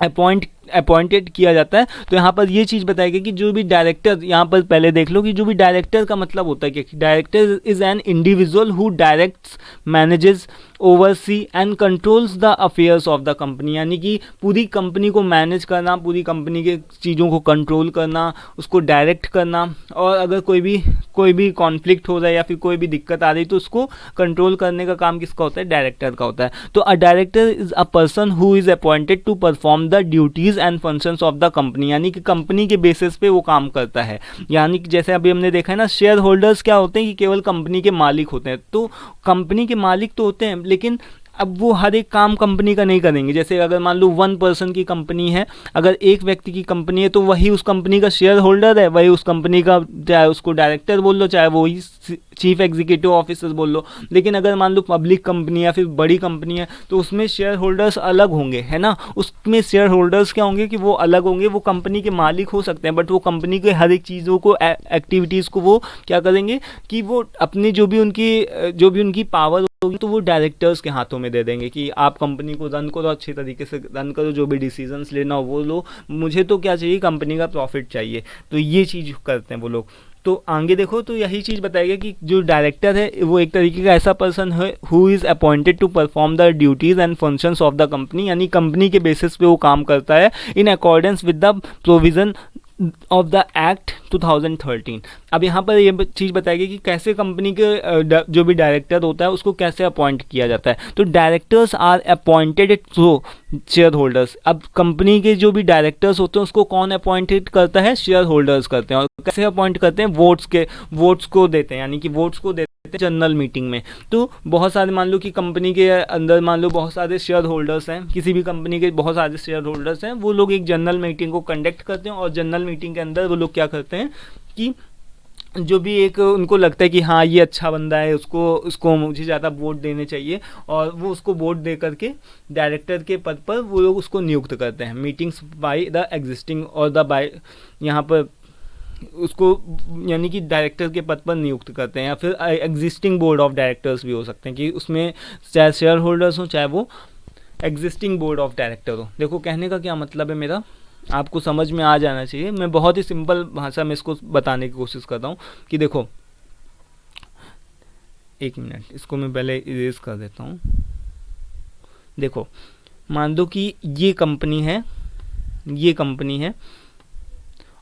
अपॉइंटेड किया जाता है। तो यहाँ पर ये चीज़ बताई गई कि जो भी डायरेक्टर, यहाँ पर पहले देख लो कि जो भी डायरेक्टर का मतलब होता है कि director is an individual who directs, manages, oversee and controls the affairs of the company, यानी कि पूरी कंपनी को मैनेज करना, पूरी कंपनी के चीज़ों को कंट्रोल करना, उसको डायरेक्ट करना, और अगर कोई भी कॉन्फ्लिक्ट हो रहा है या फिर कोई भी दिक्कत आ रही तो उसको कंट्रोल करने का काम किसका होता है, डायरेक्टर का होता है। तो a director is a person who is appointed to perform the duties and functions of the company, यानी कि कंपनी के बेसिस पे वो काम करता है। यानी कि जैसे अभी हमने देखा है ना, शेयर होल्डर्स क्या होते हैं कि केवल कंपनी के मालिक होते हैं। तो कंपनी के मालिक तो होते हैं, लेकिन अब वो हर एक काम कंपनी का नहीं करेंगे। जैसे अगर मान लो 1 पर्सन की कंपनी है, अगर एक व्यक्ति की कंपनी है तो वही उस कंपनी का शेयर होल्डर है, वही उस कंपनी का, चाहे उसको डायरेक्टर बोल लो, चाहे वही चीफ एग्जीक्यूटिव ऑफिसर बोल लो। लेकिन अगर मान लो पब्लिक कंपनी या फिर बड़ी कंपनी है तो उसमें शेयर होल्डर्स अलग होंगे, है ना। उसमें शेयर होल्डर्स क्या होंगे कि वो अलग होंगे, वो कंपनी के मालिक हो सकते हैं, बट वो कंपनी के हर एक चीज़ों को, एक्टिविटीज़ को वो क्या करेंगे कि वो अपनी जो भी उनकी पावर होगी तो वो डायरेक्टर्स के हाथों में दे देंगे कि आप कंपनी को रन करो, अच्छे तरीके से रन करो, जो भी डिसीजंस लेना हो वो लो, मुझे तो क्या चाहिए, कंपनी का प्रॉफिट चाहिए। तो ये चीज़ करते हैं वो लोग। तो आगे देखो तो यही चीज़ बताएगा कि जो डायरेक्टर है वो एक तरीके का ऐसा पर्सन है who is appointed to perform the duties and functions of the company, यानी कंपनी के बेसिस पे वो काम करता है in accordance with the provision of the act 2013। अब यहाँ पर ये चीज़ बताएगी कि कैसे कंपनी के जो भी डायरेक्टर होता है उसको कैसे अपॉइंट किया जाता है। तो directors are appointed through shareholders. अब कंपनी के जो भी डायरेक्टर्स होते हैं उसको कौन अपॉइंटेड करता है, शेयर होल्डर्स करते हैं। और कैसे अपॉइंट करते हैं, वोट्स को देते हैं, यानी कि वोट्स को देते हैं जनरल मीटिंग में। तो बहुत सारे, मान लो कि कंपनी के अंदर मान लो बहुत सारे शेयर होल्डर्स हैं, किसी भी कंपनी के बहुत सारे शेयर होल्डर्स हैं, वो लोग एक जनरल मीटिंग को कंडक्ट करते हैं और जनरल मीटिंग के अंदर वो लोग क्या करते हैं कि जो भी एक उनको लगता है कि हाँ ये अच्छा बंदा है, उसको मुझे ज़्यादा वोट देने चाहिए, और वो उसको वोट दे करके डायरेक्टर के पद पर वो लोग उसको नियुक्त करते हैं। मीटिंग्स बाय द एग्जिस्टिंग और द बाय, यहाँ पर उसको यानी कि डायरेक्टर के पद पर नियुक्त करते हैं, या फिर एग्जिस्टिंग बोर्ड ऑफ डायरेक्टर्स भी हो सकते हैं कि उसमें चाहे शेयर होल्डर्स हो चाहे वो एग्जिस्टिंग बोर्ड ऑफ डायरेक्टर हो। देखो कहने का क्या मतलब है मेरा, आपको समझ में आ जाना चाहिए। मैं बहुत ही सिंपल भाषा में इसको बताने की कोशिश करता हूँ कि देखो, एक मिनट, इसको मैं पहले इरेज कर देता हूँ। देखो मान दो कि ये कंपनी है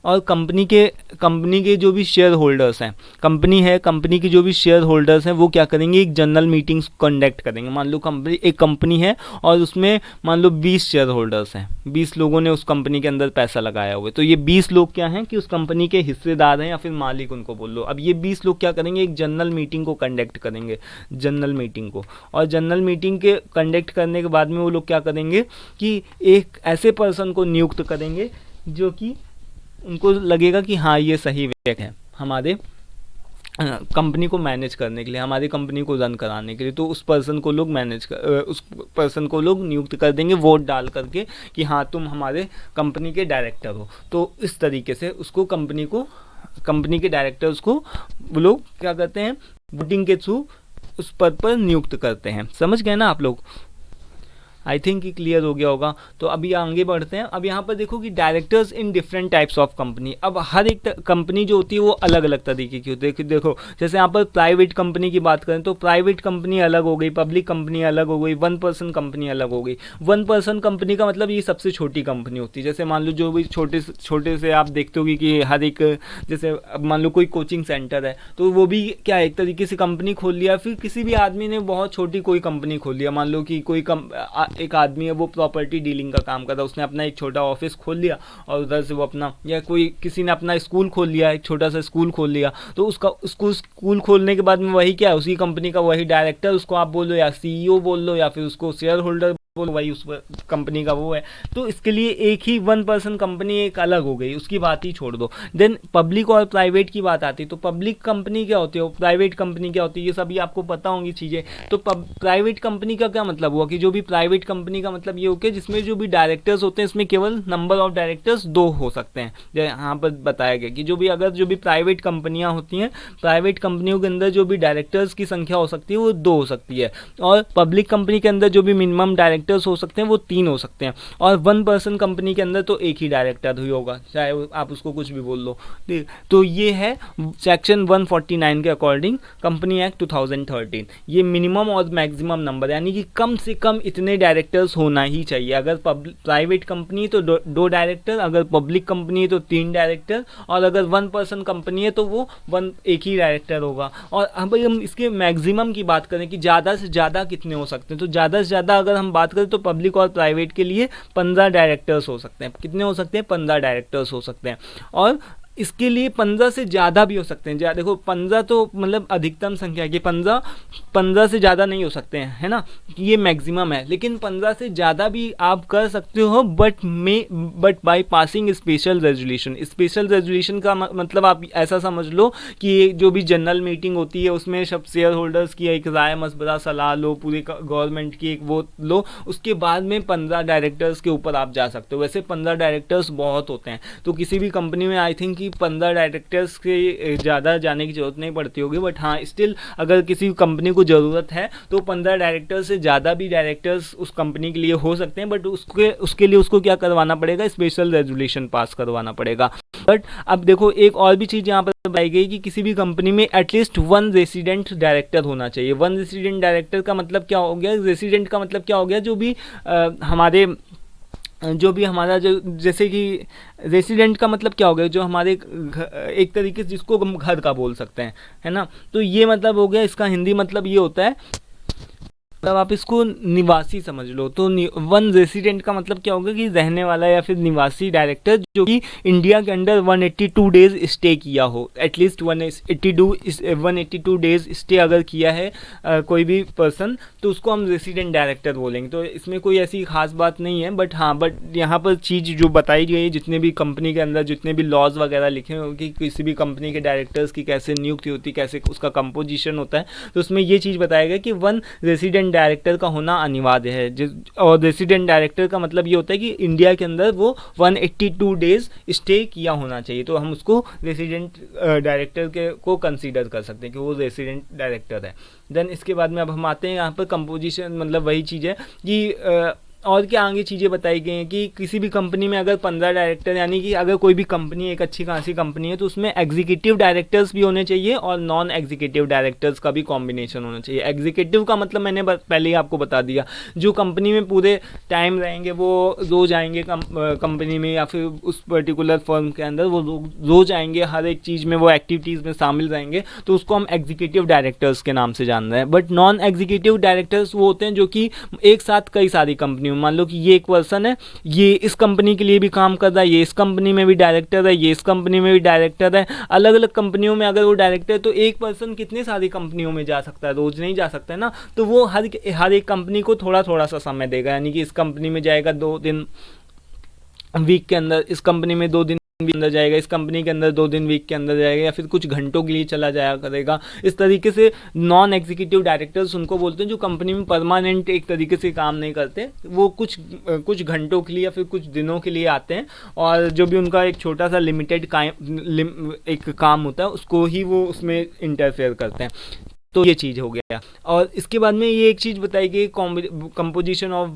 और कंपनी के जो भी शेयर होल्डर्स हैं, कंपनी के जो भी शेयर होल्डर्स हैं वो क्या करेंगे, एक जनरल मीटिंग्स कंडक्ट करेंगे। मान लो एक कंपनी है और उसमें मान लो 20 शेयर होल्डर्स हैं, 20 लोगों ने उस कंपनी के अंदर पैसा लगाया हुआ है। तो ये 20 लोग क्या हैं कि उस कंपनी के हिस्सेदार हैं या फिर मालिक उनको बोल लो। अब ये 20 लोग क्या करेंगे, एक जनरल मीटिंग को कंडक्ट करेंगे, जनरल मीटिंग को। और जनरल मीटिंग के कंडक्ट करने के बाद में वो लोग क्या करेंगे कि एक ऐसे पर्सन को नियुक्त करेंगे जो कि उनको लगेगा कि हाँ ये सही व्यक्ति है हमारे कंपनी को मैनेज करने के लिए, हमारी कंपनी को रन कराने के लिए। तो उस पर्सन को लोग उस पर्सन को लोग नियुक्त कर देंगे वोट डाल करके कि हाँ तुम हमारे कंपनी के डायरेक्टर हो। तो इस तरीके से उसको कंपनी के डायरेक्टर्स को वो लोग क्या करते हैं, वोटिंग के थ्रू उस पद पर नियुक्त करते हैं। समझ गए ना आप लोग? आई थिंक कि क्लियर हो गया होगा। तो अभी आगे बढ़ते हैं। अब यहाँ पर देखो कि directors in different types of company. अब हर एक कंपनी जो होती है वो अलग अलग तरीके की होती है। देखो जैसे यहाँ पर प्राइवेट कंपनी की बात करें तो प्राइवेट कंपनी अलग हो गई, पब्लिक कंपनी अलग हो गई, 1 पर्सन कंपनी अलग हो गई। 1 पर्सन कंपनी का मतलब ये सबसे छोटी कंपनी होती है। जैसे मान लो जो भी छोटे से आप देखते होगी कि हर एक, जैसे मान लो कोई कोचिंग सेंटर है तो वो भी क्या एक तरीके से कंपनी खोल लिया। फिर किसी भी आदमी ने बहुत छोटी कोई कंपनी खोल लिया, मान लो कि कोई एक आदमी है वो प्रॉपर्टी डीलिंग का काम कर रहा है, उसने अपना एक छोटा ऑफिस खोल लिया और उधर से वो अपना, या किसी ने अपना स्कूल खोल लिया, एक छोटा सा स्कूल खोल लिया। तो उसको स्कूल खोलने के बाद में वही क्या है, उसी कंपनी का वही डायरेक्टर, उसको आप बोल लो या सीईओ बोल लो या फिर उसको शेयर होल्डर बोलो, वही उस कंपनी का वो है। तो इसके लिए एक ही 1 पर्सन कंपनी एक अलग हो गई, उसकी बात ही छोड़ दो। देन पब्लिक और प्राइवेट की बात आती है। तो पब्लिक कंपनी क्या होती है, प्राइवेट कंपनी क्या होती है, ये सभी आपको पता होंगी चीज़ें। तो प्राइवेट कंपनी का क्या मतलब हुआ कि जो भी प्राइवेट कंपनी का मतलब ये हो गया जिसमें जो भी डायरेक्टर्स होते हैं इसमें केवल नंबर ऑफ डायरेक्टर्स 2 हो सकते हैं। यहाँ पर बताया गया कि जो भी प्राइवेट कंपनियाँ होती हैं, प्राइवेट कंपनियों के अंदर जो भी डायरेक्टर्स की संख्या हो सकती है वो 2 हो सकती है। और पब्लिक कंपनी के अंदर जो भी मिनिमम डायरेक्टर्स हो सकते हैं वो 3 हो सकते हैं। और 1 पर्सन कंपनी के अंदर तो एक ही डायरेक्टर ही होगा, चाहे आप उसको कुछ भी बोल लो। तो ये है सेक्शन 149 के अकॉर्डिंग कंपनी एक्ट 2013। ये मिनिमम और मैक्सिमम नंबर, यानी कि कम से कम इतने डायरेक्टर्स होना ही चाहिए। अगर प्राइवेट कंपनी तो 2 डायरेक्टर, अगर पब्लिक कंपनी है तो 3 डायरेक्टर, और अगर 1 पर्सन कंपनी है तो वो एक ही डायरेक्टर होगा। और अब हम इसके मैक्सिमम की बात करें कि ज़्यादा से ज़्यादा कितने हो सकते हैं, तो ज़्यादा से ज़्यादा अगर हम बात करें तो पब्लिक और प्राइवेट के लिए 15 डायरेक्टर्स हो सकते हैं। कितने हो सकते हैं? 15 डायरेक्टर्स हो सकते हैं। और इसके लिए 15 से ज़्यादा भी हो सकते हैं। देखो 15 तो मतलब अधिकतम संख्या है कि 15 से ज़्यादा नहीं हो सकते हैं, है ना, ये मैक्सिमम है। लेकिन 15 से ज़्यादा भी आप कर सकते हो, but by passing special resolution. Special resolution का मतलब आप ऐसा समझ लो कि जो भी जनरल मीटिंग होती है उसमें सब शेयर होल्डर्स की एक राय मशवरा सलाह लो, पूरी गवर्नमेंट की एक वोट लो, उसके बाद में 15 डायरेक्टर्स के ऊपर आप जा सकते हो। वैसे 15 डायरेक्टर्स बहुत होते हैं, तो किसी भी कंपनी में आई थिंक कि 15 डायरेक्टर्स के ज़्यादा जाने की जरूरत नहीं पड़ती होगी। बट हाँ, स्टिल अगर किसी कंपनी को ज़रूरत है तो 15 डायरेक्टर्स से ज़्यादा भी डायरेक्टर्स उस कंपनी के लिए हो सकते हैं। बट उसके लिए उसको क्या करवाना पड़ेगा, स्पेशल रेजोल्यूशन पास करवाना पड़ेगा। बट अब देखो एक और भी चीज़ यहाँ पर बताई गई कि किसी भी कंपनी में एटलीस्ट 1 रेसिडेंट डायरेक्टर होना चाहिए। 1 रेसिडेंट डायरेक्टर का मतलब क्या हो गया, रेसिडेंट का मतलब क्या हो गया, हमारा जो जैसे कि रेसिडेंट का मतलब क्या हो गया, जो हमारे एक तरीके से जिसको हम घर का बोल सकते हैं, है ना। तो ये मतलब हो गया, इसका हिंदी मतलब ये होता है, तब आप इसको निवासी समझ लो। तो 1 रेसिडेंट का मतलब क्या होगा कि रहने वाला या फिर निवासी डायरेक्टर जो कि इंडिया के अंदर 182 डेज स्टे किया हो, एटलीस्ट 182 डेज स्टे अगर किया है कोई भी पर्सन, तो उसको हम रेसिडेंट डायरेक्टर बोलेंगे। तो इसमें कोई ऐसी खास बात नहीं है। बट यहाँ पर चीज़ जो बताई गई है, जितने भी कंपनी के अंदर जितने भी लॉज वगैरह लिखे हो कि किसी भी कंपनी के डायरेक्टर्स की कैसे नियुक्ति होती है, कैसे उसका कंपोजिशन होता है, तो उसमें ये चीज़ बताया गया कि 1 रेसिडेंट डायरेक्टर का होना अनिवार्य है। और रेसिडेंट डायरेक्टर का मतलब ये होता है कि इंडिया के अंदर वो 182 डेज स्टे किया होना चाहिए, तो हम उसको रेसिडेंट डायरेक्टर को कंसीडर कर सकते हैं कि वो रेसिडेंट डायरेक्टर है। देन इसके बाद में अब हम आते हैं यहाँ पर कंपोजिशन, मतलब वही चीज़ है कि और क्या आगे चीज़ें बताई गई हैं कि किसी भी कंपनी में अगर 15 डायरेक्टर, यानी कि अगर कोई भी कंपनी एक अच्छी खासी कंपनी है तो उसमें एग्जीक्यूटिव डायरेक्टर्स भी होने चाहिए और नॉन एग्जीक्यूटिव डायरेक्टर्स का भी कॉम्बिनेशन होना चाहिए। एग्जीक्यूटिव का मतलब मैंने पहले ही आपको बता दिया, जो कंपनी में पूरे टाइम रहेंगे, वो रोज आएंगे कंपनी में या फिर उस पर्टिकुलर फर्म के अंदर, वो रोज आएंगे, हर एक चीज़ में वो एक्टिविटीज़ में शामिल रहेंगे, तो उसको हम एग्जीक्यूटिव डायरेक्टर्स के नाम से जान रहे हैं। बट नॉन एग्जीक्यूटिव डायरेक्टर्स वो होते हैं जो कि एक साथ कई सारी कंपनी, मान लो कि ये एक पर्सन है, ये इस कंपनी के लिए भी काम कर रहा है, ये इस कंपनी में भी डायरेक्टर है, ये इस कंपनी में भी डायरेक्टर है, अलग अलग कंपनियों में अगर वो डायरेक्टर है तो एक पर्सन कितनी सारी कंपनियों में जा सकता है, रोज नहीं जा सकता है ना। तो वो हर एक कंपनी को थोड़ा थोड़ा सा समय देगा, यानी कि इस कंपनी में जाएगा 2 दिन वीक के अंदर, इस कंपनी में 2 दिन भी अंदर जाएगा, इस कंपनी के अंदर 2 दिन वीक के अंदर जाएगा, या फिर कुछ घंटों के लिए चला जाया करेगा। इस तरीके से नॉन एग्जीक्यूटिव डायरेक्टर्स उनको बोलते हैं जो कंपनी में परमानेंट एक तरीके से काम नहीं करते, वो कुछ घंटों के लिए या फिर कुछ दिनों के लिए आते हैं, और जो भी उनका एक छोटा सा लिमिटेड एक काम होता है उसको ही वो उसमें इंटरफेयर करते हैं। तो ये चीज़ हो गया। और इसके बाद में ये एक चीज़ बताई गई कंपोजिशन ऑफ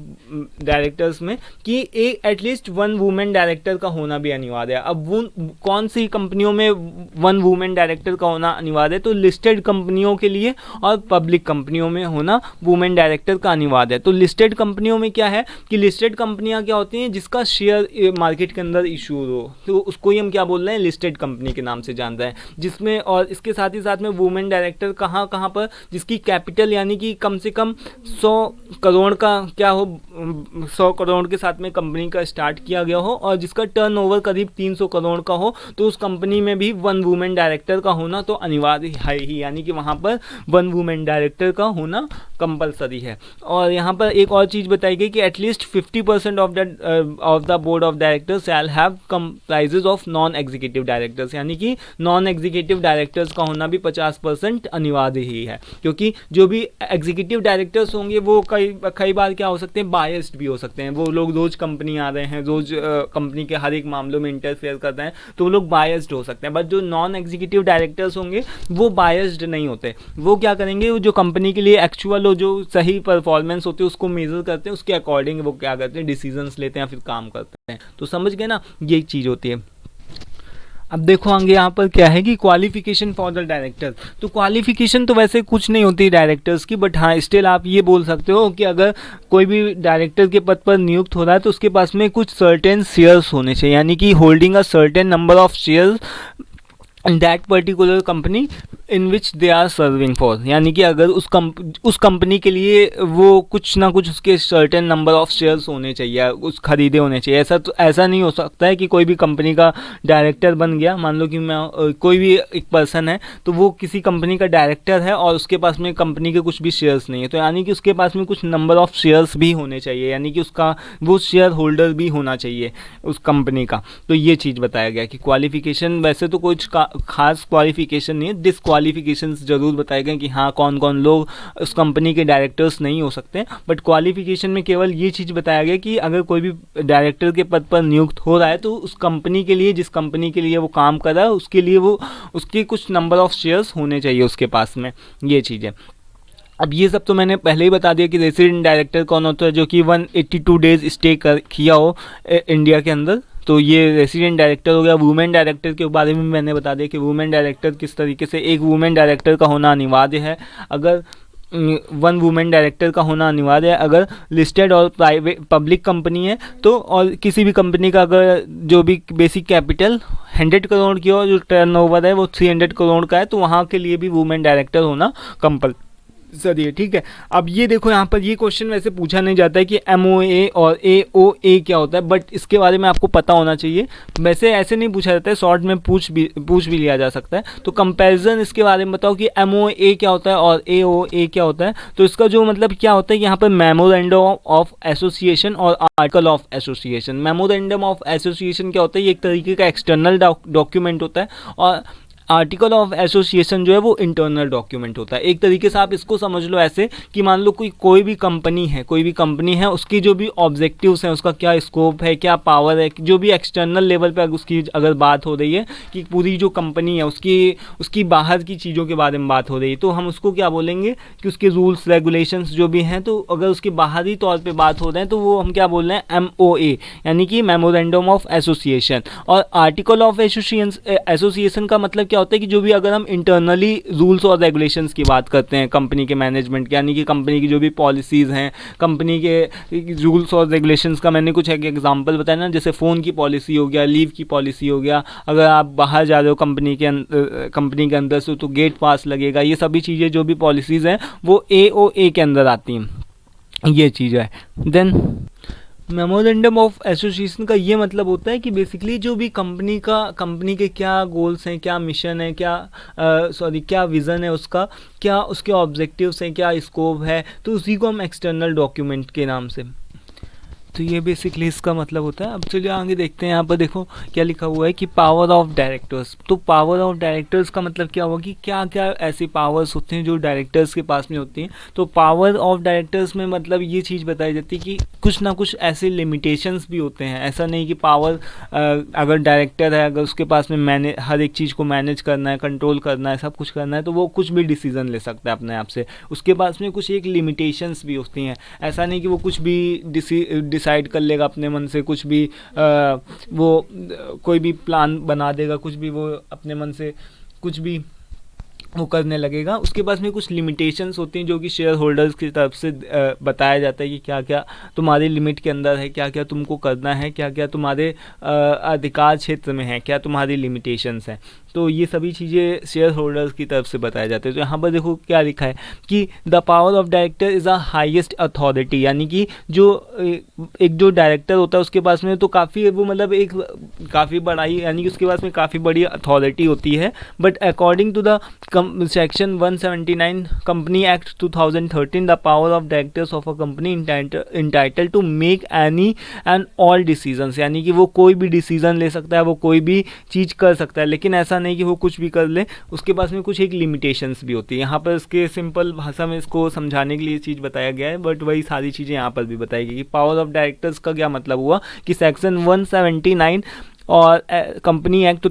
डायरेक्टर्स में कि एक एटलीस्ट 1 वुमेन डायरेक्टर का होना भी अनिवार्य है। अब वो कौन सी कंपनियों में 1 वुमेन डायरेक्टर का होना अनिवार्य है, तो लिस्टेड कंपनियों के लिए और पब्लिक कंपनियों में होना वुमेन डायरेक्टर का अनिवार्य है। तो लिस्टेड कंपनियों में क्या है कि लिस्टेड कंपनियां क्या होती हैं, जिसका शेयर मार्केट के अंदर इशू हो, तो उसको ही हम क्या बोल रहे हैं, लिस्टेड कंपनी के नाम से जान रहे हैं, जिसमें और इसके साथ ही साथ में वुमेन डायरेक्टर कहाँ पर, जिसकी कैपिटल यानी कि कम से कम 100 करोड़ का क्या हो, 100 करोड़ के साथ में कंपनी का स्टार्ट किया गया हो और जिसका टर्नओवर करीब 300 करोड़ का हो, तो उस कंपनी में भी 1 वुमेन डायरेक्टर का होना तो अनिवार्य है ही, यानी कि वहाँ पर 1 वुमेन डायरेक्टर का होना कंपलसरी है। और यहाँ पर एक और चीज़ बताई गई कि at least 50% of the board of directors shall have comprises of non executive directors, यानी कि नॉन एग्जीक्यूटिव डायरेक्टर्स का होना भी 50% अनिवार्य ही है, क्योंकि जो भी एग्जीक्यूटिव डायरेक्टर्स होंगे वो कई बार क्या हो सकते हैं, बायस्ड भी हो सकते हैं। वो लोग रोज कंपनी आ रहे हैं, रोज कंपनी के हर एक मामलों में इंटरफेयर कर रहे हैं, तो वो लोग बायस्ड हो सकते हैं। बट जो नॉन एग्जीक्यूटिव डायरेक्टर्स होंगे वो बायस्ड नहीं होते। वो क्या करेंगे, वो जो कंपनी के लिए एक्चुअल जो सही परफॉर्मेंस होती है उसको मेजर करते हैं, उसके अकॉर्डिंग वो क्या करते हैं, डिसीजंस लेते हैं, फिर काम करते हैं। तो समझ गए ना, ये एक चीज़ होती है। अब देखो आगे यहाँ पर क्या है कि क्वालिफिकेशन फॉर द डायरेक्टर। तो क्वालिफिकेशन तो वैसे कुछ नहीं होती डायरेक्टर्स की, बट हाँ स्टिल आप ये बोल सकते हो कि अगर कोई भी डायरेक्टर के पद पर नियुक्त हो रहा है तो उसके पास में कुछ सर्टेन शेयर्स होने चाहिए, यानी कि holding a certain number of shares in that particular company in which they are serving for, यानी कि अगर उस कंपनी के लिए वो कुछ ना कुछ उसके सर्टेन नंबर ऑफ शेयर्स होने चाहिए, उस खरीदे होने चाहिए। ऐसा नहीं हो सकता है कि कोई भी कंपनी का डायरेक्टर बन गया, मान लो कि मैं कोई भी एक पर्सन है तो वो किसी कंपनी का डायरेक्टर है और उसके पास में कंपनी के कुछ भी शेयर्स नहीं है, तो यानी कि उसके पास में कुछ नंबर ऑफ शेयर्स भी होने चाहिए, यानी कि उसका वो शेयर होल्डर भी होना चाहिए उस कंपनी का। तो ये चीज़ बताया गया कि क्वालिफिकेशन वैसे तो कुछ खास क्वालिफिकेशन नहीं है, डिसक्वालिफिकेशंस जरूर बताए गए कि हाँ कौन कौन लोग उस कंपनी के डायरेक्टर्स नहीं हो सकते, बट क्वालिफिकेशन में केवल ये चीज़ बताया गया कि अगर कोई भी डायरेक्टर के पद पर नियुक्त हो रहा है तो उस कंपनी के लिए, जिस कंपनी के लिए वो काम कर रहा है उसके लिए वो उसके कुछ नंबर ऑफ शेयर्स होने चाहिए उसके पास में, ये चीज़ है। अब ये सब तो मैंने पहले ही बता दिया कि रेसिडेंट डायरेक्टर कौन होता है, जो कि 182 डेज स्टे किया हो इंडिया के अंदर, तो ये रेसिडेंट डायरेक्टर हो गया। वुमेन डायरेक्टर के बारे में मैंने बता दिया कि वुमेन डायरेक्टर किस तरीके से, एक वुमेन डायरेक्टर का होना अनिवार्य है, अगर 1 वुमेन डायरेक्टर का होना अनिवार्य है अगर लिस्टेड और प्राइवेट पब्लिक कंपनी है तो, और किसी भी कंपनी का अगर जो भी बेसिक कैपिटल 100 करोड़ की हो, जो टर्नओवर है वो 300 करोड़ का है, तो वहाँ के लिए भी वुमेन डायरेक्टर होना कंपल्सरी है। ठीक है, अब ये देखो यहाँ पर ये क्वेश्चन वैसे पूछा नहीं जाता है कि MOA और AOA क्या होता है, बट इसके बारे में आपको पता होना चाहिए। वैसे ऐसे नहीं पूछा जाता है, शॉर्ट में पूछ भी लिया जा सकता है। तो कंपैरिजन इसके बारे में बताओ कि MOA क्या होता है और AOA क्या होता है। तो इसका जो मतलब क्या होता है, यहाँ पर मेमोरेंडम ऑफ एसोसिएशन और article of association. Memorandum of association क्या होता है, ये एक तरीके का एक्सटर्नल डॉक्यूमेंट होता है, और आर्टिकल ऑफ एसोसिएशन जो है वो इंटरनल डॉक्यूमेंट होता है। एक तरीके से आप इसको समझ लो ऐसे कि मान लो कोई भी कंपनी है, उसकी जो भी ऑब्जेक्टिव्स हैं, उसका क्या स्कोप है, क्या पावर है, जो भी एक्सटर्नल लेवल पे उसकी अगर बात हो रही है कि पूरी जो कंपनी है उसकी बाहर की चीज़ों के बारे में बात हो रही है, तो हम उसको क्या बोलेंगे कि उसके रूल्स रेगुलेशंस जो भी हैं, तो अगर उसके बाहरी तौर पे बात हो रहे हैं तो वो हम क्या बोल रहे हैं, MOA यानी कि मेमोरेंडम ऑफ एसोसिएशन। और आर्टिकल ऑफ एसोसिएशन का मतलब क्या होता है कि जो भी अगर हम इंटरनली रूल्स और रेगुलेशंस की बात करते हैं कंपनी के मैनेजमेंट की, यानी कि कंपनी की जो भी पॉलिसीज़ हैं, कंपनी के रूल्स और रेगुलेशंस का मैंने कुछ एक एग्जांपल बताया ना, जैसे फ़ोन की पॉलिसी हो गया, लीव की पॉलिसी हो गया, अगर आप बाहर जा रहे हो कंपनी के अंदर से तो गेट पास लगेगा, ये सभी चीज़ें जो भी पॉलिसीज़ हैं वो AOA के अंदर आती हैं, ये चीज़ है। देन मेमोरेंडम ऑफ एसोसिएशन का ये मतलब होता है कि बेसिकली जो भी कंपनी के क्या गोल्स हैं, क्या मिशन है, क्या विज़न है उसका, क्या उसके ऑब्जेक्टिव्स हैं, क्या स्कोप है, तो उसी को हम एक्सटर्नल डॉक्यूमेंट के नाम से, तो ये बेसिकली इसका मतलब होता है। अब चलिए आगे देखते हैं, यहाँ पर देखो क्या लिखा हुआ है कि पावर ऑफ डायरेक्टर्स। तो पावर ऑफ डायरेक्टर्स का मतलब क्या होगा कि क्या क्या ऐसी पावर्स होते हैं जो डायरेक्टर्स के पास में होती हैं। तो पावर ऑफ डायरेक्टर्स में मतलब ये चीज़ बताई जाती है कि कुछ ना कुछ ऐसे लिमिटेशंस भी होते हैं। ऐसा नहीं कि पावर अगर डायरेक्टर है, अगर उसके पास में हर एक चीज़ को मैनेज करना है, कंट्रोल करना है, सब कुछ करना है, तो वो कुछ भी डिसीजन ले सकता है अपने आप से। उसके पास में कुछ एक लिमिटेशंस भी होती हैं। ऐसा नहीं कि वो कुछ भी डिसाइड कर लेगा अपने मन से, कुछ भी वो कोई भी प्लान बना देगा, कुछ भी वो अपने मन से कुछ भी वो करने लगेगा। उसके पास में कुछ लिमिटेशंस होती हैं जो कि शेयर होल्डर्स की तरफ से बताया जाता है कि क्या क्या तुम्हारी लिमिट के अंदर है, क्या क्या तुमको करना है, क्या क्या तुम्हारे अधिकार क्षेत्र में है, क्या तुम्हारी लिमिटेशंस हैं। तो ये सभी चीज़ें शेयर होल्डर्स की तरफ से बताया जाते हैं। तो यहाँ पर देखो क्या लिखा है कि the power of director is a highest authority, यानी कि जो एक जो डायरेक्टर होता है उसके पास में तो काफ़ी वो मतलब एक काफ़ी बड़ा ही, यानी कि उसके पास में काफ़ी बड़ी अथॉरिटी होती है। But according to the section 179 company act 2013 the power of directors of a company entitle to make any and all decisions, यानी कि वो कोई भी डिसीजन ले सकता है, वो कोई भी चीज़ कर सकता है, लेकिन ऐसा नहीं कि वो कुछ भी कर ले। उसके पास में कुछ एक लिमिटेशंस भी होती है। यहाँ पर इसके सिंपल भाषा में इसको समझाने के लिए चीज़ बताया गया है, बट वही सारी चीज़ें यहाँ पर भी बताई गई कि पावर ऑफ डायरेक्टर्स का क्या मतलब हुआ कि सेक्शन 179 और कंपनी एक्ट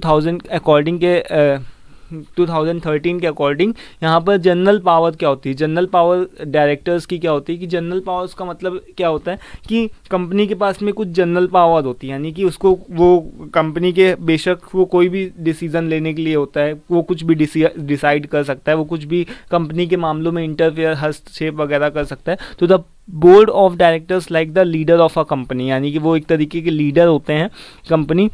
2013 के अकॉर्डिंग यहाँ पर जनरल पावर क्या होती है, जनरल पावर डायरेक्टर्स की क्या होती है कि जनरल पावर्स का मतलब क्या होता है कि कंपनी के पास में कुछ जनरल पावर होती है, यानी कि उसको वो कंपनी के बेशक वो कोई भी डिसीजन लेने के लिए होता है, वो कुछ भी डिसाइड कर सकता है, वो कुछ भी कंपनी के मामलों में इंटरफेयर हस्तक्षेप वगैरह कर सकता है। तो the board of directors like the leader of a company, यानी कि वो एक तरीके के लीडर होते हैं कंपनी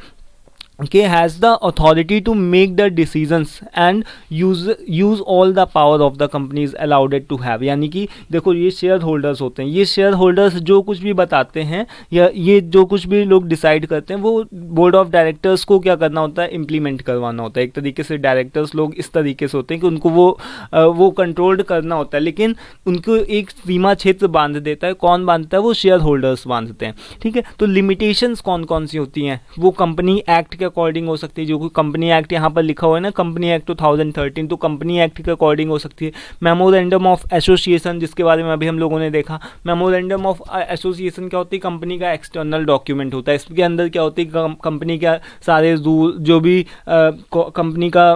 के, has the authority to make the decisions and use all the power of the company is allowed to have, यानी कि देखो ये शेयर होल्डर्स होते हैं, ये शेयर होल्डर्स जो कुछ भी बताते हैं या ये जो कुछ भी लोग डिसाइड करते हैं वो बोर्ड ऑफ डायरेक्टर्स को क्या करना होता है, इम्प्लीमेंट करवाना होता है। एक तरीके से डायरेक्टर्स लोग इस तरीके से होते हैं कि उनको वो कंट्रोल्ड करना होता है, लेकिन उनको एक सीमा क्षेत्र बांध देता है। कौन बांधता है? वो शेयर होल्डर्स बांधते हैं। ठीक है, तो लिमिटेशंस कौन कौन सी होती हैं? वो कंपनी एक्ट के अकॉर्डिंग हो सकती है, जो कि कंपनी एक्ट यहाँ पर लिखा हुआ है ना, कंपनी एक्ट 2013, तो कंपनी एक्ट के अकॉर्डिंग हो सकती है। मेमोरेंडम ऑफ एसोसिएशन, जिसके बारे में अभी हम लोगों ने देखा, मेमोरेंडम ऑफ एसोसिएशन क्या होती है? कंपनी का एक्सटर्नल डॉक्यूमेंट होता है। इसके अंदर क्या होती है? कंपनी का सारे रूल, जो भी कंपनी का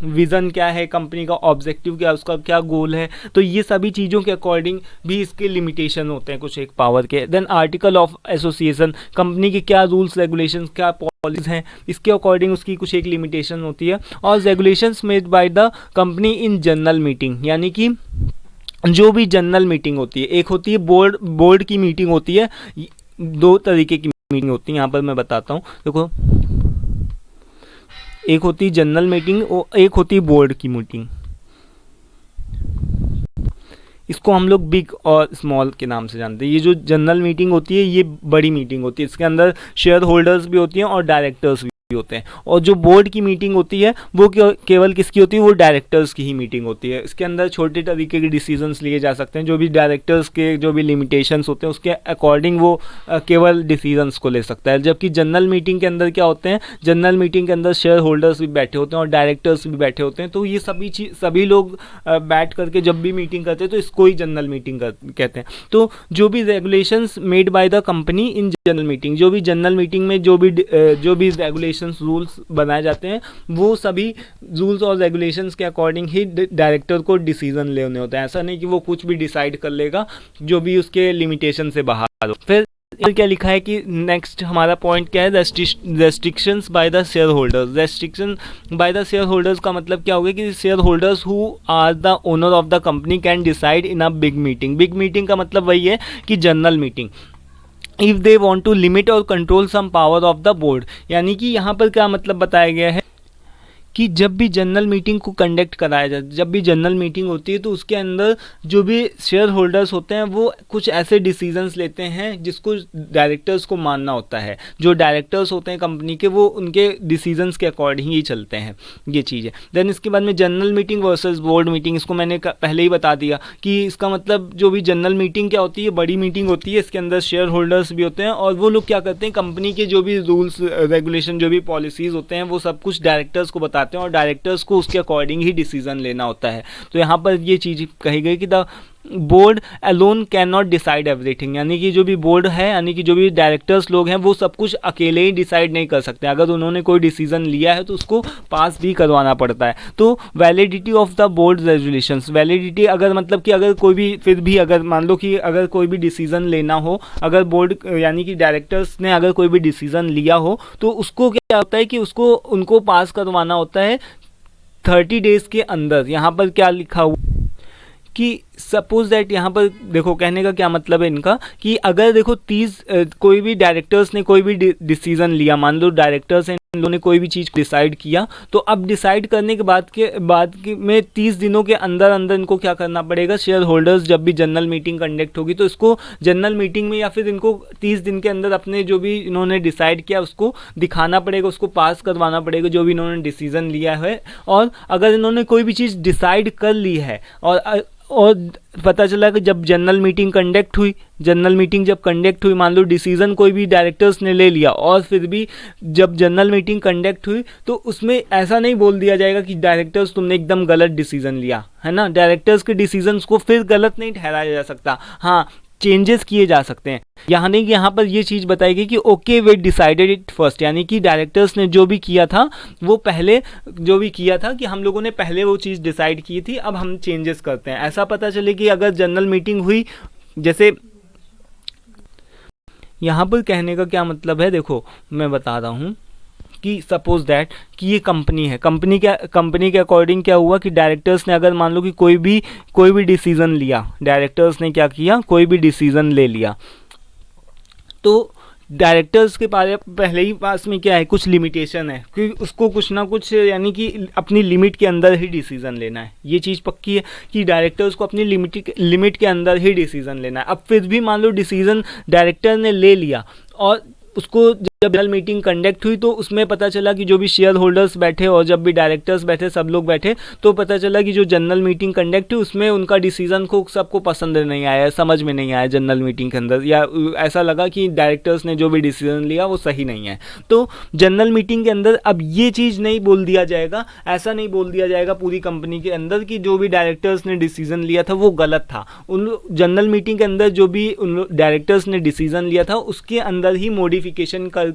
विज़न क्या है, कंपनी का ऑब्जेक्टिव क्या है, उसका क्या गोल है, तो ये सभी चीज़ों के अकॉर्डिंग भी इसके लिमिटेशन होते हैं कुछ एक पावर के। Then article of association, company के क्या रूल्स रेगुलेशंस, क्या पॉलिसीज हैं, इसके अकॉर्डिंग उसकी कुछ एक लिमिटेशन होती है। और regulations made by the company in general meeting, यानी कि जो भी जनरल मीटिंग होती है, एक होती है बोर्ड की मीटिंग होती है, दो तरीके की मीटिंग होती है, यहाँ पर मैं बताता हूँ। देखो, एक होती है जनरल मीटिंग और एक होती है बोर्ड की मीटिंग। इसको हम लोग बिग और स्मॉल के नाम से जानते हैं। ये जो जनरल मीटिंग होती है ये बड़ी मीटिंग होती है, इसके अंदर शेयर होल्डर्स भी होती हैं और डायरेक्टर्स भी भी होते हैं। और जो बोर्ड की मीटिंग होती है वो केवल किसकी होती है, वो डायरेक्टर्स की ही मीटिंग होती है। इसके अंदर छोटे तरीके के डिसीजंस लिए जा सकते हैं, जो भी डायरेक्टर्स के जो भी लिमिटेशंस होते हैं उसके अकॉर्डिंग वो केवल डिसीजंस को ले सकता है। जबकि जनरल मीटिंग के अंदर क्या होते हैं, जनरल मीटिंग के अंदर शेयर होल्डर्स भी बैठे होते हैं और डायरेक्टर्स भी बैठे होते हैं। तो ये सभी लोग बैठ करके जब भी मीटिंग करते हैं तो इसको ही जनरल मीटिंग कहते हैं। तो जो भी regulations made by the company in general meeting, जो भी जनरल मीटिंग में जो भी रेगुलेशंस रूल्स बनाए जाते हैं वो सभी रूल्स और रेगुलेशंस के अकॉर्डिंग ही डायरेक्टर को डिसीजन लेने होते हैं। ऐसा नहीं कि वो कुछ भी डिसाइड कर लेगा जो भी उसके लिमिटेशन से बाहर हो। फिर क्या लिखा है कि नेक्स्ट हमारा पॉइंट क्या है, restrictions by the share holders. Restriction by the share holders का मतलब क्या होगा कि share holders who are the owner of the company can decide in a big meeting. Big meeting का मतलब वही है कि general meeting, if they want to limit और control some power of the board. यानी कि यहाँ पर क्या मतलब बताया गया है कि जब भी जनरल मीटिंग को कंडक्ट कराया जाए, जब भी जनरल मीटिंग होती है तो उसके अंदर जो भी शेयर होल्डर्स होते हैं वो कुछ ऐसे डिसीजंस लेते हैं जिसको डायरेक्टर्स को मानना होता है। जो डायरेक्टर्स होते हैं कंपनी के वो उनके डिसीजंस के अकॉर्डिंग ही चलते हैं, ये चीज़ है। देन इसके बाद में general meeting versus board meeting, इसको मैंने पहले ही बता दिया कि इसका मतलब जो भी जनरल मीटिंग क्या होती है, बड़ी मीटिंग होती है, इसके अंदर शेयर होल्डर्स भी होते हैं और वो लोग क्या करते हैं, कंपनी के जो भी रूल्स रेगुलेशन जो भी पॉलिसीज़ होते हैं वो सब कुछ डायरेक्टर्स को बताते हैं और डायरेक्टर्स को उसके अकॉर्डिंग ही डिसीजन लेना होता है। तो यहाँ पर ये चीज़ कही गई कि the board alone can not decide everything. यानी कि जो भी बोर्ड है, यानी कि जो भी डायरेक्टर्स लोग हैं वो सब कुछ अकेले ही डिसाइड नहीं कर सकते। अगर उन्होंने कोई डिसीजन लिया है तो उसको पास भी करवाना पड़ता है। तो validity of the board resolutions, validity अगर मतलब कि अगर कोई भी फिर भी अगर मान लो कि अगर कोई भी डिसीजन लेना हो, अगर बोर्ड यानी कि डायरेक्टर्स ने अगर कोई भी डिसीजन लिया हो तो उसको क्या होता है कि उसको उनको पास करवाना होता है 30 डेज़ के अंदर। यहाँ पर क्या लिखा हुआ कि सपोज दैट, यहाँ पर देखो कहने का क्या मतलब है इनका कि अगर देखो 30 कोई भी डायरेक्टर्स ने कोई भी डिसीजन लिया, मान लो डायरेक्टर्स हैं इन लोगों ने कोई भी चीज़ डिसाइड किया, तो अब डिसाइड करने के बाद में 30 दिनों के अंदर अंदर इनको क्या करना पड़ेगा, शेयर होल्डर्स जब भी जनरल मीटिंग कंडक्ट होगी तो इसको जनरल मीटिंग में या फिर इनको 30 दिन के अंदर अपने जो भी इन्होंने डिसाइड किया उसको दिखाना पड़ेगा, उसको पास करवाना पड़ेगा जो भी इन्होंने डिसीजन लिया है। और अगर इन्होंने कोई भी चीज़ डिसाइड कर ली है और पता चला कि जब जनरल मीटिंग कंडक्ट हुई, मान लो डिसीजन कोई भी डायरेक्टर्स ने ले लिया और फिर भी जब जनरल मीटिंग कंडक्ट हुई तो उसमें ऐसा नहीं बोल दिया जाएगा कि डायरेक्टर्स तुमने एकदम गलत डिसीजन लिया है ना। डायरेक्टर्स के डिसीजंस को फिर गलत नहीं ठहराया जा सकता, हाँ चेंजेस किए जा सकते हैं। यहाँ नहीं कि यहाँ पर ये चीज़ बताएगी कि okay way decided it first, यानी कि डायरेक्टर्स ने जो भी किया था वो पहले जो भी किया था कि हम लोगों ने पहले वो चीज़ डिसाइड की थी, अब हम चेंजेस करते हैं। ऐसा पता चले कि अगर जनरल मीटिंग हुई, जैसे यहाँ पर कहने का क्या मतलब है, देखो मैं बता रहा हूँ कि सपोज दैट कि ये कंपनी है, कंपनी के अकॉर्डिंग क्या हुआ कि डायरेक्टर्स ने अगर मान लो कि कोई भी डिसीजन लिया, डायरेक्टर्स ने क्या किया, कोई भी डिसीजन ले लिया, तो डायरेक्टर्स के पहले ही पास में क्या है, कुछ लिमिटेशन है कि उसको कुछ ना कुछ यानी कि अपनी लिमिट के अंदर ही डिसीजन लेना है। ये चीज़ पक्की है कि डायरेक्टर्स को अपनी लिमिट के अंदर ही डिसीजन लेना है। अब फिर भी मान लो डिसीजन डायरेक्टर ने ले लिया और उसको जब जनरल मीटिंग कंडक्ट हुई तो उसमें पता चला कि जो भी शेयर होल्डर्स बैठे और जब भी डायरेक्टर्स बैठे, सब लोग बैठे, तो पता चला कि जो जनरल मीटिंग कंडक्ट हुई उसमें उनका डिसीजन को सबको पसंद नहीं आया, समझ में नहीं आया जनरल मीटिंग के अंदर, या ऐसा लगा कि डायरेक्टर्स ने जो भी डिसीजन लिया वो सही नहीं है। तो जनरल मीटिंग के अंदर अब ये चीज़ नहीं बोल दिया जाएगा, ऐसा नहीं बोल दिया जाएगा पूरी कंपनी के अंदर कि जो भी डायरेक्टर्स ने डिसीजन लिया था वो गलत था। उन जनरल मीटिंग के अंदर जो भी उन डायरेक्टर्स ने डिसीजन लिया था उसके अंदर ही मॉडिफिकेशन करके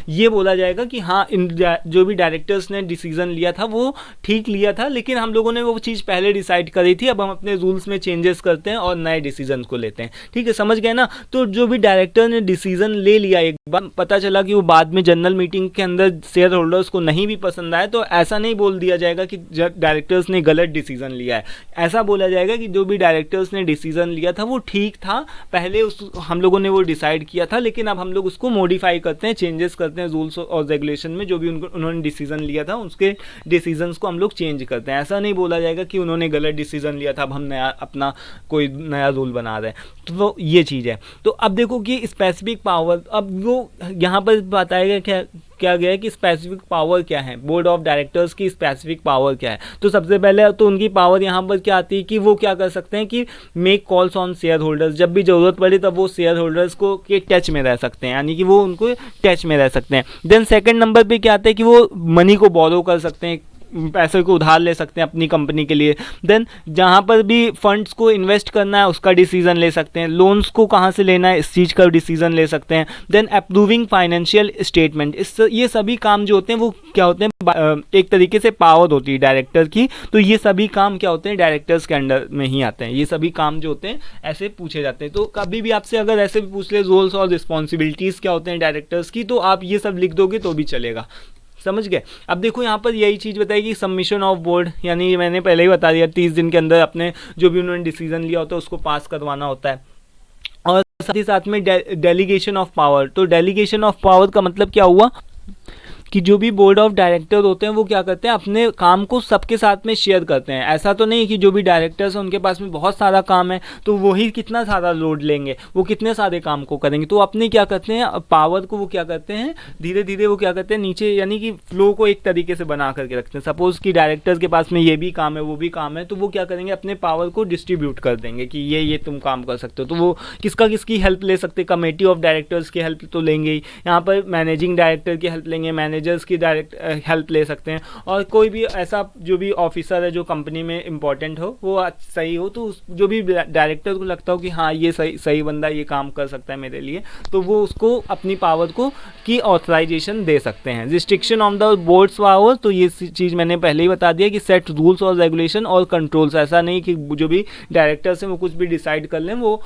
ये बोला जाएगा कि हाँ इन जो भी डायरेक्टर्स ने डिसीजन लिया था वो ठीक लिया था, लेकिन हम लोगों ने वो चीज़ पहले डिसाइड करी थी, अब हम अपने रूल्स में चेंजेस करते हैं और नए डिसीजन को लेते हैं। ठीक है, समझ गए ना। तो जो भी डायरेक्टर ने डिसीजन ले लिया, एक बार पता चला कि वो बाद में जनरल मीटिंग के अंदर शेयर होल्डर्स को नहीं भी पसंद आया, तो ऐसा नहीं बोल दिया जाएगा कि डायरेक्टर्स ने गलत डिसीजन लिया है। ऐसा बोला जाएगा कि जो भी डायरेक्टर्स ने डिसीजन लिया था वो ठीक था, पहले हम लोगों ने वो डिसाइड किया था, लेकिन अब हम लोग उसको मॉडिफाई करते हैं, चेंजेस करते हैं रूल्स और रेगुलेशन में। जो भी उन्होंने डिसीजन लिया था उसके डिसीजंस को हम लोग चेंज करते हैं। ऐसा नहीं बोला जाएगा कि उन्होंने गलत डिसीजन लिया था, अब हम अपना कोई नया रूल बना रहे हैं। तो ये चीज़ है। तो अब देखो कि स्पेसिफिक पावर, अब वो यहाँ पर बताया गया क्या गया है कि स्पेसिफिक पावर क्या है, बोर्ड ऑफ डायरेक्टर्स की स्पेसिफिक पावर क्या है। तो सबसे पहले तो उनकी पावर यहाँ पर क्या आती है कि वो क्या कर सकते हैं कि make calls on share holders, जब भी ज़रूरत पड़े तब वो शेयर होल्डर्स को के टच में रह सकते हैं, यानी कि वो उनको टच में रह सकते हैं। देन सेकंड नंबर पे क्या आता है कि वो मनी को बोरो कर सकते हैं, पैसे को उधार ले सकते हैं अपनी कंपनी के लिए। देन जहाँ पर भी फंड्स को इन्वेस्ट करना है उसका डिसीजन ले सकते हैं, लोन्स को कहाँ से लेना है इस चीज़ का डिसीजन ले सकते हैं। देन अप्रूविंग फाइनेंशियल स्टेटमेंट, ये सभी काम जो होते हैं वो क्या होते हैं, एक तरीके से पावर होती है डायरेक्टर की, तो ये सभी काम क्या होते हैं डायरेक्टर्स के अंडर में ही आते हैं। ये सभी काम जो होते हैं ऐसे पूछे जाते हैं। तो कभी भी आपसे अगर ऐसे भी पूछ ले रोल्स और रिस्पॉन्सिबिलिटीज़ क्या होते हैं डायरेक्टर्स की, तो आप ये सब लिख दोगे तो भी चलेगा। समझ गए। अब देखो यहाँ पर यही चीज़ बताएगी सबमिशन ऑफ बोर्ड, यानी मैंने पहले ही बता दिया 30 दिन के अंदर अपने जो भी उन्होंने डिसीजन लिया होता है उसको पास करवाना होता है। और साथ ही साथ में डेलीगेशन ऑफ पावर, तो डेलीगेशन ऑफ पावर का मतलब क्या हुआ कि जो भी बोर्ड ऑफ डायरेक्टर होते हैं वो क्या करते हैं अपने काम को सबके साथ में शेयर करते हैं। ऐसा तो नहीं कि जो भी डायरेक्टर्स हैं उनके पास में बहुत सारा काम है तो वही कितना सारा लोड लेंगे, वो कितने सारे काम को करेंगे, तो अपने क्या करते हैं पावर को वो क्या करते हैं धीरे धीरे वो क्या करते हैं नीचे, यानी कि फ्लो को एक तरीके से बना करके रखते हैं। सपोज कि डायरेक्टर्स के पास में ये भी काम है वो भी काम है, तो वो क्या करेंगे अपने पावर को डिस्ट्रीब्यूट कर देंगे कि ये तुम काम कर सकते हो। तो वो किसकी हेल्प ले सकते हैं, कमेटी ऑफ डायरेक्टर्स की हेल्प तो लेंगे ही, यहाँ पर मैनेजिंग डायरेक्टर की हेल्प लेंगे, मैनेजर्स की डायरेक्ट हेल्प ले सकते हैं, और कोई भी ऐसा जो भी ऑफिसर है जो कंपनी में इंपॉर्टेंट हो वो सही हो, तो जो भी डायरेक्टर को लगता हो कि हाँ ये सही बंदा ये काम कर सकता है मेरे लिए, तो वो उसको अपनी पावर को की ऑथराइजेशन दे सकते हैं। Restriction on the boards power, तो ये चीज़ मैंने पहले ही बता दिया कि सेट रूल्स और रेगुलेशन और कंट्रोल्स, ऐसा नहीं कि जो भी डायरेक्टर्स हैं वो कुछ भी डिसाइड कर लें, वो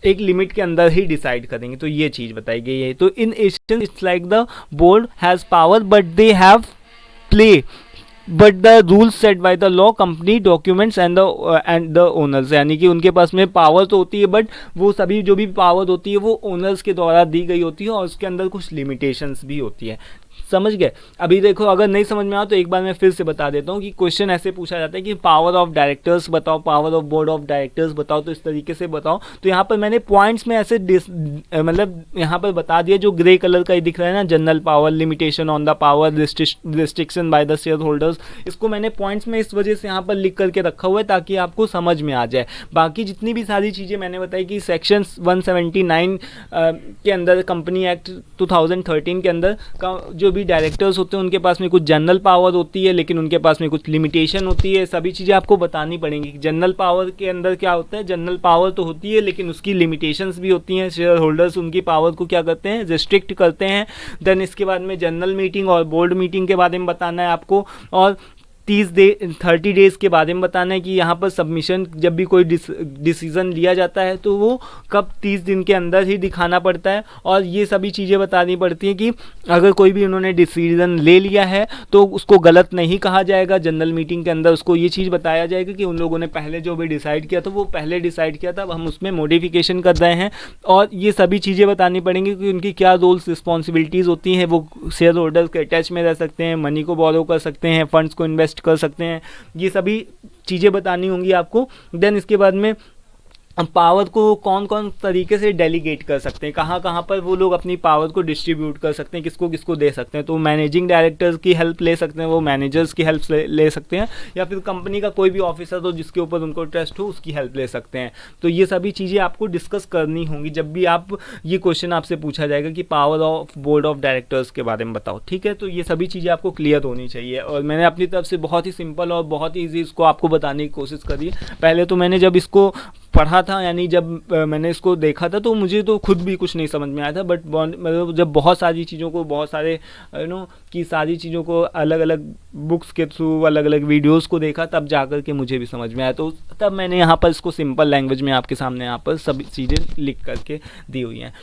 एक लिमिट के अंदर ही डिसाइड करेंगे। तो ये चीज़ बताई गई है। तो इन Asian it's like the board has power but they have play but the rules set by the law company documents and the owners, यानी कि उनके पास में पावर तो होती है बट वो सभी जो भी पावर होती है वो ओनर्स के द्वारा दी गई होती है और उसके अंदर कुछ लिमिटेशंस भी होती है। समझ गए। अभी देखो अगर नहीं समझ में आया तो एक बार मैं फिर से बता देता हूँ कि क्वेश्चन ऐसे पूछा जाता है कि पावर ऑफ डायरेक्टर्स बताओ, power of board of directors बताओ, तो इस तरीके से बताओ। तो यहाँ पर मैंने पॉइंट्स में ऐसे मतलब यहाँ पर बता दिया, जो ग्रे कलर का ही दिख रहा है ना, general power, limitation on the power, restriction bye the share holders, इसको मैंने पॉइंट्स में इस वजह से यहाँ पर लिख करके रखा हुआ है ताकि आपको समझ में आ जाए। बाकी जितनी भी सारी चीज़ें मैंने बताई कि सेक्शन 179 के अंदर कंपनी एक्ट 2013 के अंदर का जो भी डायरेक्टर्स होते हैं उनके पास में कुछ जनरल पावर होती है लेकिन उनके पास में कुछ लिमिटेशन होती है। सभी चीज़ें आपको बतानी पड़ेंगी। जनरल पावर के अंदर क्या होता है, जनरल पावर तो होती है लेकिन उसकी लिमिटेशंस भी होती हैं। शेयर होल्डर्स उनकी पावर को क्या करते हैं, रिस्ट्रिक्ट करते हैं। देन इसके बाद में जनरल मीटिंग और बोर्ड मीटिंग के बारे में बताना है आपको, और 30 डेज़ के बारे में बताना है कि यहाँ पर सबमिशन जब भी कोई डिसीज़न लिया जाता है तो वो कब 30 दिन के अंदर ही दिखाना पड़ता है। और ये सभी चीज़ें बतानी पड़ती हैं कि अगर कोई भी उन्होंने डिसीज़न ले लिया है तो उसको गलत नहीं कहा जाएगा। जनरल मीटिंग के अंदर उसको ये चीज़ बताया जाएगा कि उन लोगों ने पहले जो भी डिसाइड किया था वो पहले डिसाइड किया था, अब हम उसमें मॉडिफिकेशन कर रहे हैं। और ये सभी चीज़ें बतानी पड़ेंगी कि उनकी क्या रोल्स रिस्पॉन्सिबिलिटीज़ होती हैं। वो शेयर होल्डर्स के टच में रह सकते हैं, मनी को बोरो कर सकते हैं, फंड्स को इन्वेस्ट कर सकते हैं, ये सभी चीज़ें बतानी होंगी आपको। देन इसके बाद में पावर को कौन कौन तरीके से डेलीगेट कर सकते हैं, कहाँ कहाँ पर वो लोग अपनी पावर को डिस्ट्रीब्यूट कर सकते हैं, किसको किसको दे सकते हैं। तो मैनेजिंग डायरेक्टर्स की हेल्प ले सकते हैं, वो मैनेजर्स की हेल्प ले सकते हैं, या फिर कंपनी का कोई भी ऑफिसर हो जिसके ऊपर उनको ट्रस्ट हो उसकी हेल्प ले सकते हैं। तो ये सभी चीज़ें आपको डिस्कस करनी होंगी जब भी आप ये क्वेश्चन आपसे पूछा जाएगा कि power of board of directors के बारे में बताओ। ठीक है, तो ये सभी चीज़ें आपको क्लियर होनी चाहिए। और मैंने अपनी तरफ से बहुत ही सिंपल और बहुत ही ईजी इसको आपको बताने की कोशिश करी। पहले तो मैंने जब इसको पढ़ा था, यानी जब मैंने इसको देखा था तो मुझे तो खुद भी कुछ नहीं समझ में आया था, बट मतलब जब बहुत सारी चीज़ों को, बहुत सारे कि सारी चीज़ों को अलग अलग बुक्स के थ्रू, अलग अलग वीडियोस को देखा, तब जाकर के मुझे भी समझ में आया। तो तब मैंने यहाँ पर इसको सिंपल लैंग्वेज में आपके सामने यहाँ पर सभी चीज़ें लिख करके दी हुई हैं।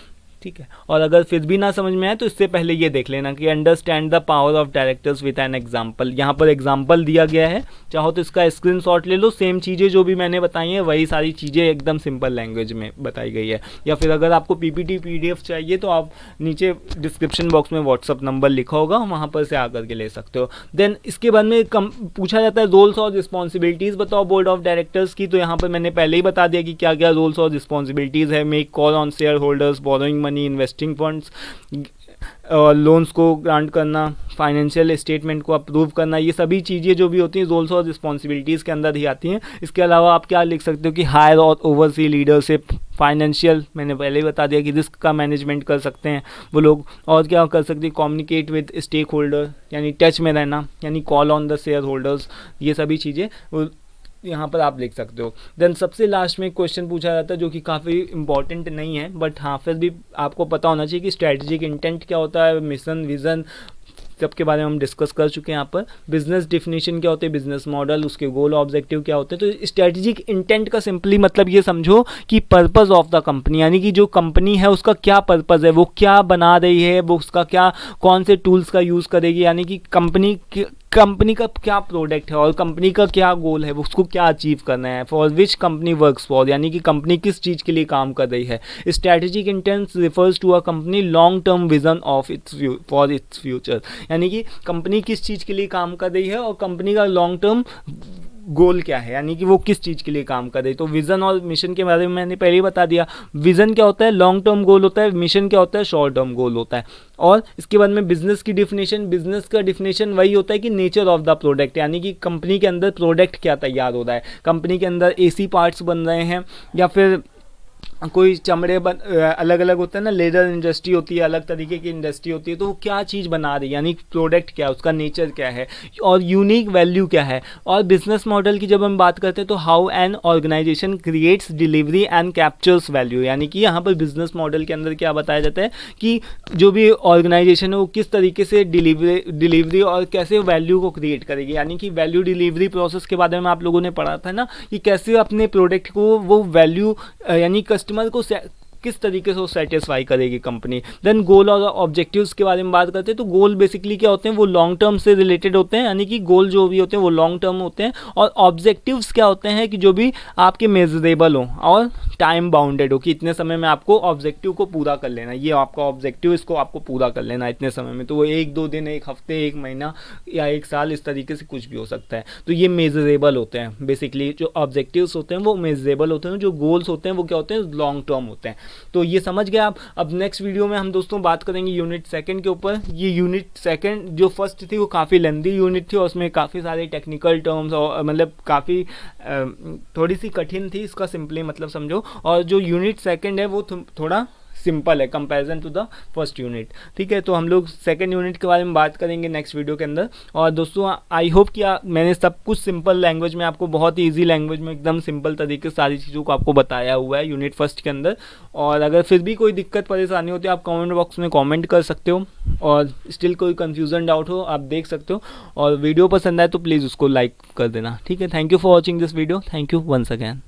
ठीक है, और अगर फिर भी ना समझ में आए तो इससे पहले ये देख लेना कि understand the power of directors with an example. यहाँ पर एग्जांपल दिया गया है, चाहो तो इसका स्क्रीनशॉट ले लो। सेम चीज़ें जो भी मैंने बताई हैं वही सारी चीज़ें एकदम सिंपल लैंग्वेज में बताई गई है। या फिर अगर आपको पीपीटी पीडीएफ चाहिए तो आप नीचे डिस्क्रिप्शन बॉक्स में व्हाट्सअप नंबर लिखा होगा, वहाँ पर से आकर के ले सकते हो। देन इसके बाद में पूछा जाता है रोल्स और रिस्पॉन्सिबिलिटीज़ बताओ बोर्ड ऑफ डायरेक्टर्स की। तो यहाँ पर मैंने पहले ही बता दिया कि क्या क्या रोल्स और रिस्पॉन्सिबिलिटीज़ है। Make call on share holders, borrowing money, investing funds, loans को ग्रांट करना, फाइनेंशियल स्टेटमेंट को अप्रूव करना, ये सभी चीज़ें जो भी होती हैं रोल्स और रिस्पॉन्सिबिलिटीज़ के अंदर ही आती हैं। इसके अलावा आप क्या लिख सकते हो कि हायर और ओवरसी लीडरशिप, फाइनेंशियल, मैंने पहले ही बता दिया कि रिस्क का मैनेजमेंट कर सकते हैं वो लोग। और क्या कर सकते हैं, कम्युनिकेट विद स्टेक होल्डर, यानी टच में रहना, यानी call on the share holders, ये सभी चीज़ें वो यहाँ पर आप लिख सकते हो। देन सबसे लास्ट में एक क्वेश्चन पूछा जाता है जो कि काफ़ी इंपॉर्टेंट नहीं है, बट हाँ फिर भी आपको पता होना चाहिए कि स्ट्रैटेजिक इंटेंट क्या होता है, मिशन, विज़न, सबके बारे में हम डिस्कस कर चुके हैं यहाँ पर। बिजनेस डिफिनीशन क्या होते हैं, बिजनेस मॉडल, उसके गोल ऑब्जेक्टिव क्या होते हैं। तो स्ट्रेटेजिक इंटेंट का सिंपली मतलब ये समझो कि पर्पस ऑफ द कंपनी, यानी कि जो कंपनी है उसका क्या पर्पस है, वो क्या बना रही है, वो उसका क्या, कौन से टूल्स का यूज़ करेगी, यानी कि कंपनी का क्या प्रोडक्ट है और कंपनी का क्या गोल है, वो उसको क्या अचीव करना है, for which company works for, यानी कि कंपनी किस चीज़ के लिए काम कर रही है। Strategic intent refers to a company long term vision of for its future, यानी कि कंपनी किस चीज़ के लिए काम कर रही है और कंपनी का लॉन्ग टर्म गोल क्या है, यानी कि वो किस चीज़ के लिए काम कर रही है। तो विज़न और मिशन के बारे में मैंने पहले ही बता दिया। विज़न क्या होता है, लॉन्ग टर्म गोल होता है, मिशन क्या होता है, शॉर्ट टर्म गोल होता है। और इसके बाद में बिजनेस की डिफिनेशन, बिजनेस का डिफिनेशन वही होता है कि नेचर ऑफ द प्रोडक्ट, यानी कि कंपनी के अंदर प्रोडक्ट क्या तैयार हो रहा है, कंपनी के अंदर एसी पार्ट्स बन रहे हैं या फिर कोई चमड़े अलग अलग होता है ना, लेदर इंडस्ट्री होती है, अलग तरीके की इंडस्ट्री होती है, तो वो क्या चीज़ बना रही है, यानी प्रोडक्ट क्या है, उसका नेचर क्या है और यूनिक वैल्यू क्या है। और बिजनेस मॉडल की जब हम बात करते हैं तो how an organization creates delivery and captures value, यानी कि यहाँ पर बिजनेस मॉडल के अंदर क्या बताया जाता है कि जो भी ऑर्गेनाइजेशन है वो किस तरीके से डिलीवरी और कैसे वैल्यू को क्रिएट करेगी, यानी कि वैल्यू डिलीवरी प्रोसेस के बारे में आप लोगों ने पढ़ा था ना कि कैसे अपने प्रोडक्ट को वो वैल्यू यानी कस्टमर को किस तरीके से वो सेटिस्फाई करेगी कंपनी। देन गोल और ऑब्जेक्टिव्स के बारे में बात करते हैं तो गोल बेसिकली क्या होते हैं, वो लॉन्ग टर्म से रिलेटेड होते हैं, यानी कि गोल जो भी होते हैं वो लॉन्ग टर्म होते हैं। और ऑब्जेक्टिव्स क्या होते हैं कि जो भी आपके मेजरेबल हो और टाइम बाउंडेड हो कि इतने समय में आपको ऑब्जेक्टिव को पूरा कर लेना, ये आपका ऑब्जेक्टिव, इसको आपको पूरा कर लेना इतने समय में। तो वो 1-2 दिन, 1 हफ्ते, 1 महीना या 1 साल, इस तरीके से कुछ भी हो सकता है। तो ये मेजरेबल होते हैं बेसिकली, जो ऑब्जेक्टिव्स होते हैं वो मेजरेबल होते हैं, जो गोल्स होते हैं वो क्या होते हैं, लॉन्ग टर्म होते हैं। तो ये समझ गए आप। अब नेक्स्ट वीडियो में हम दोस्तों बात करेंगे यूनिट सेकंड के ऊपर। ये यूनिट सेकंड जो फर्स्ट थी वो काफ़ी लेंदी यूनिट थी और उसमें काफ़ी सारे टेक्निकल टर्म्स और मतलब काफ़ी थोड़ी सी कठिन थी, इसका सिंपली मतलब समझो। और जो यूनिट सेकंड है वो थोड़ा सिंपल है comparison to the first unit. ठीक है, तो हम लोग सेकंड यूनिट के बारे में बात करेंगे नेक्स्ट वीडियो के अंदर। और दोस्तों आई होप कि मैंने सब कुछ सिंपल लैंग्वेज में आपको, बहुत ही ईजी लैंग्वेज में, एकदम सिंपल तरीके से सारी चीज़ों को आपको बताया हुआ है यूनिट फर्स्ट के अंदर। और अगर फिर भी कोई दिक्कत परेशानी होती है आप कमेंट बॉक्स में कमेंट कर सकते हो, और स्टिल कोई कन्फ्यूजन डाउट हो आप देख सकते हो। और वीडियो पसंद आए तो प्लीज़ उसको लाइक कर देना। ठीक है, thank you for watching this video, thank you once again.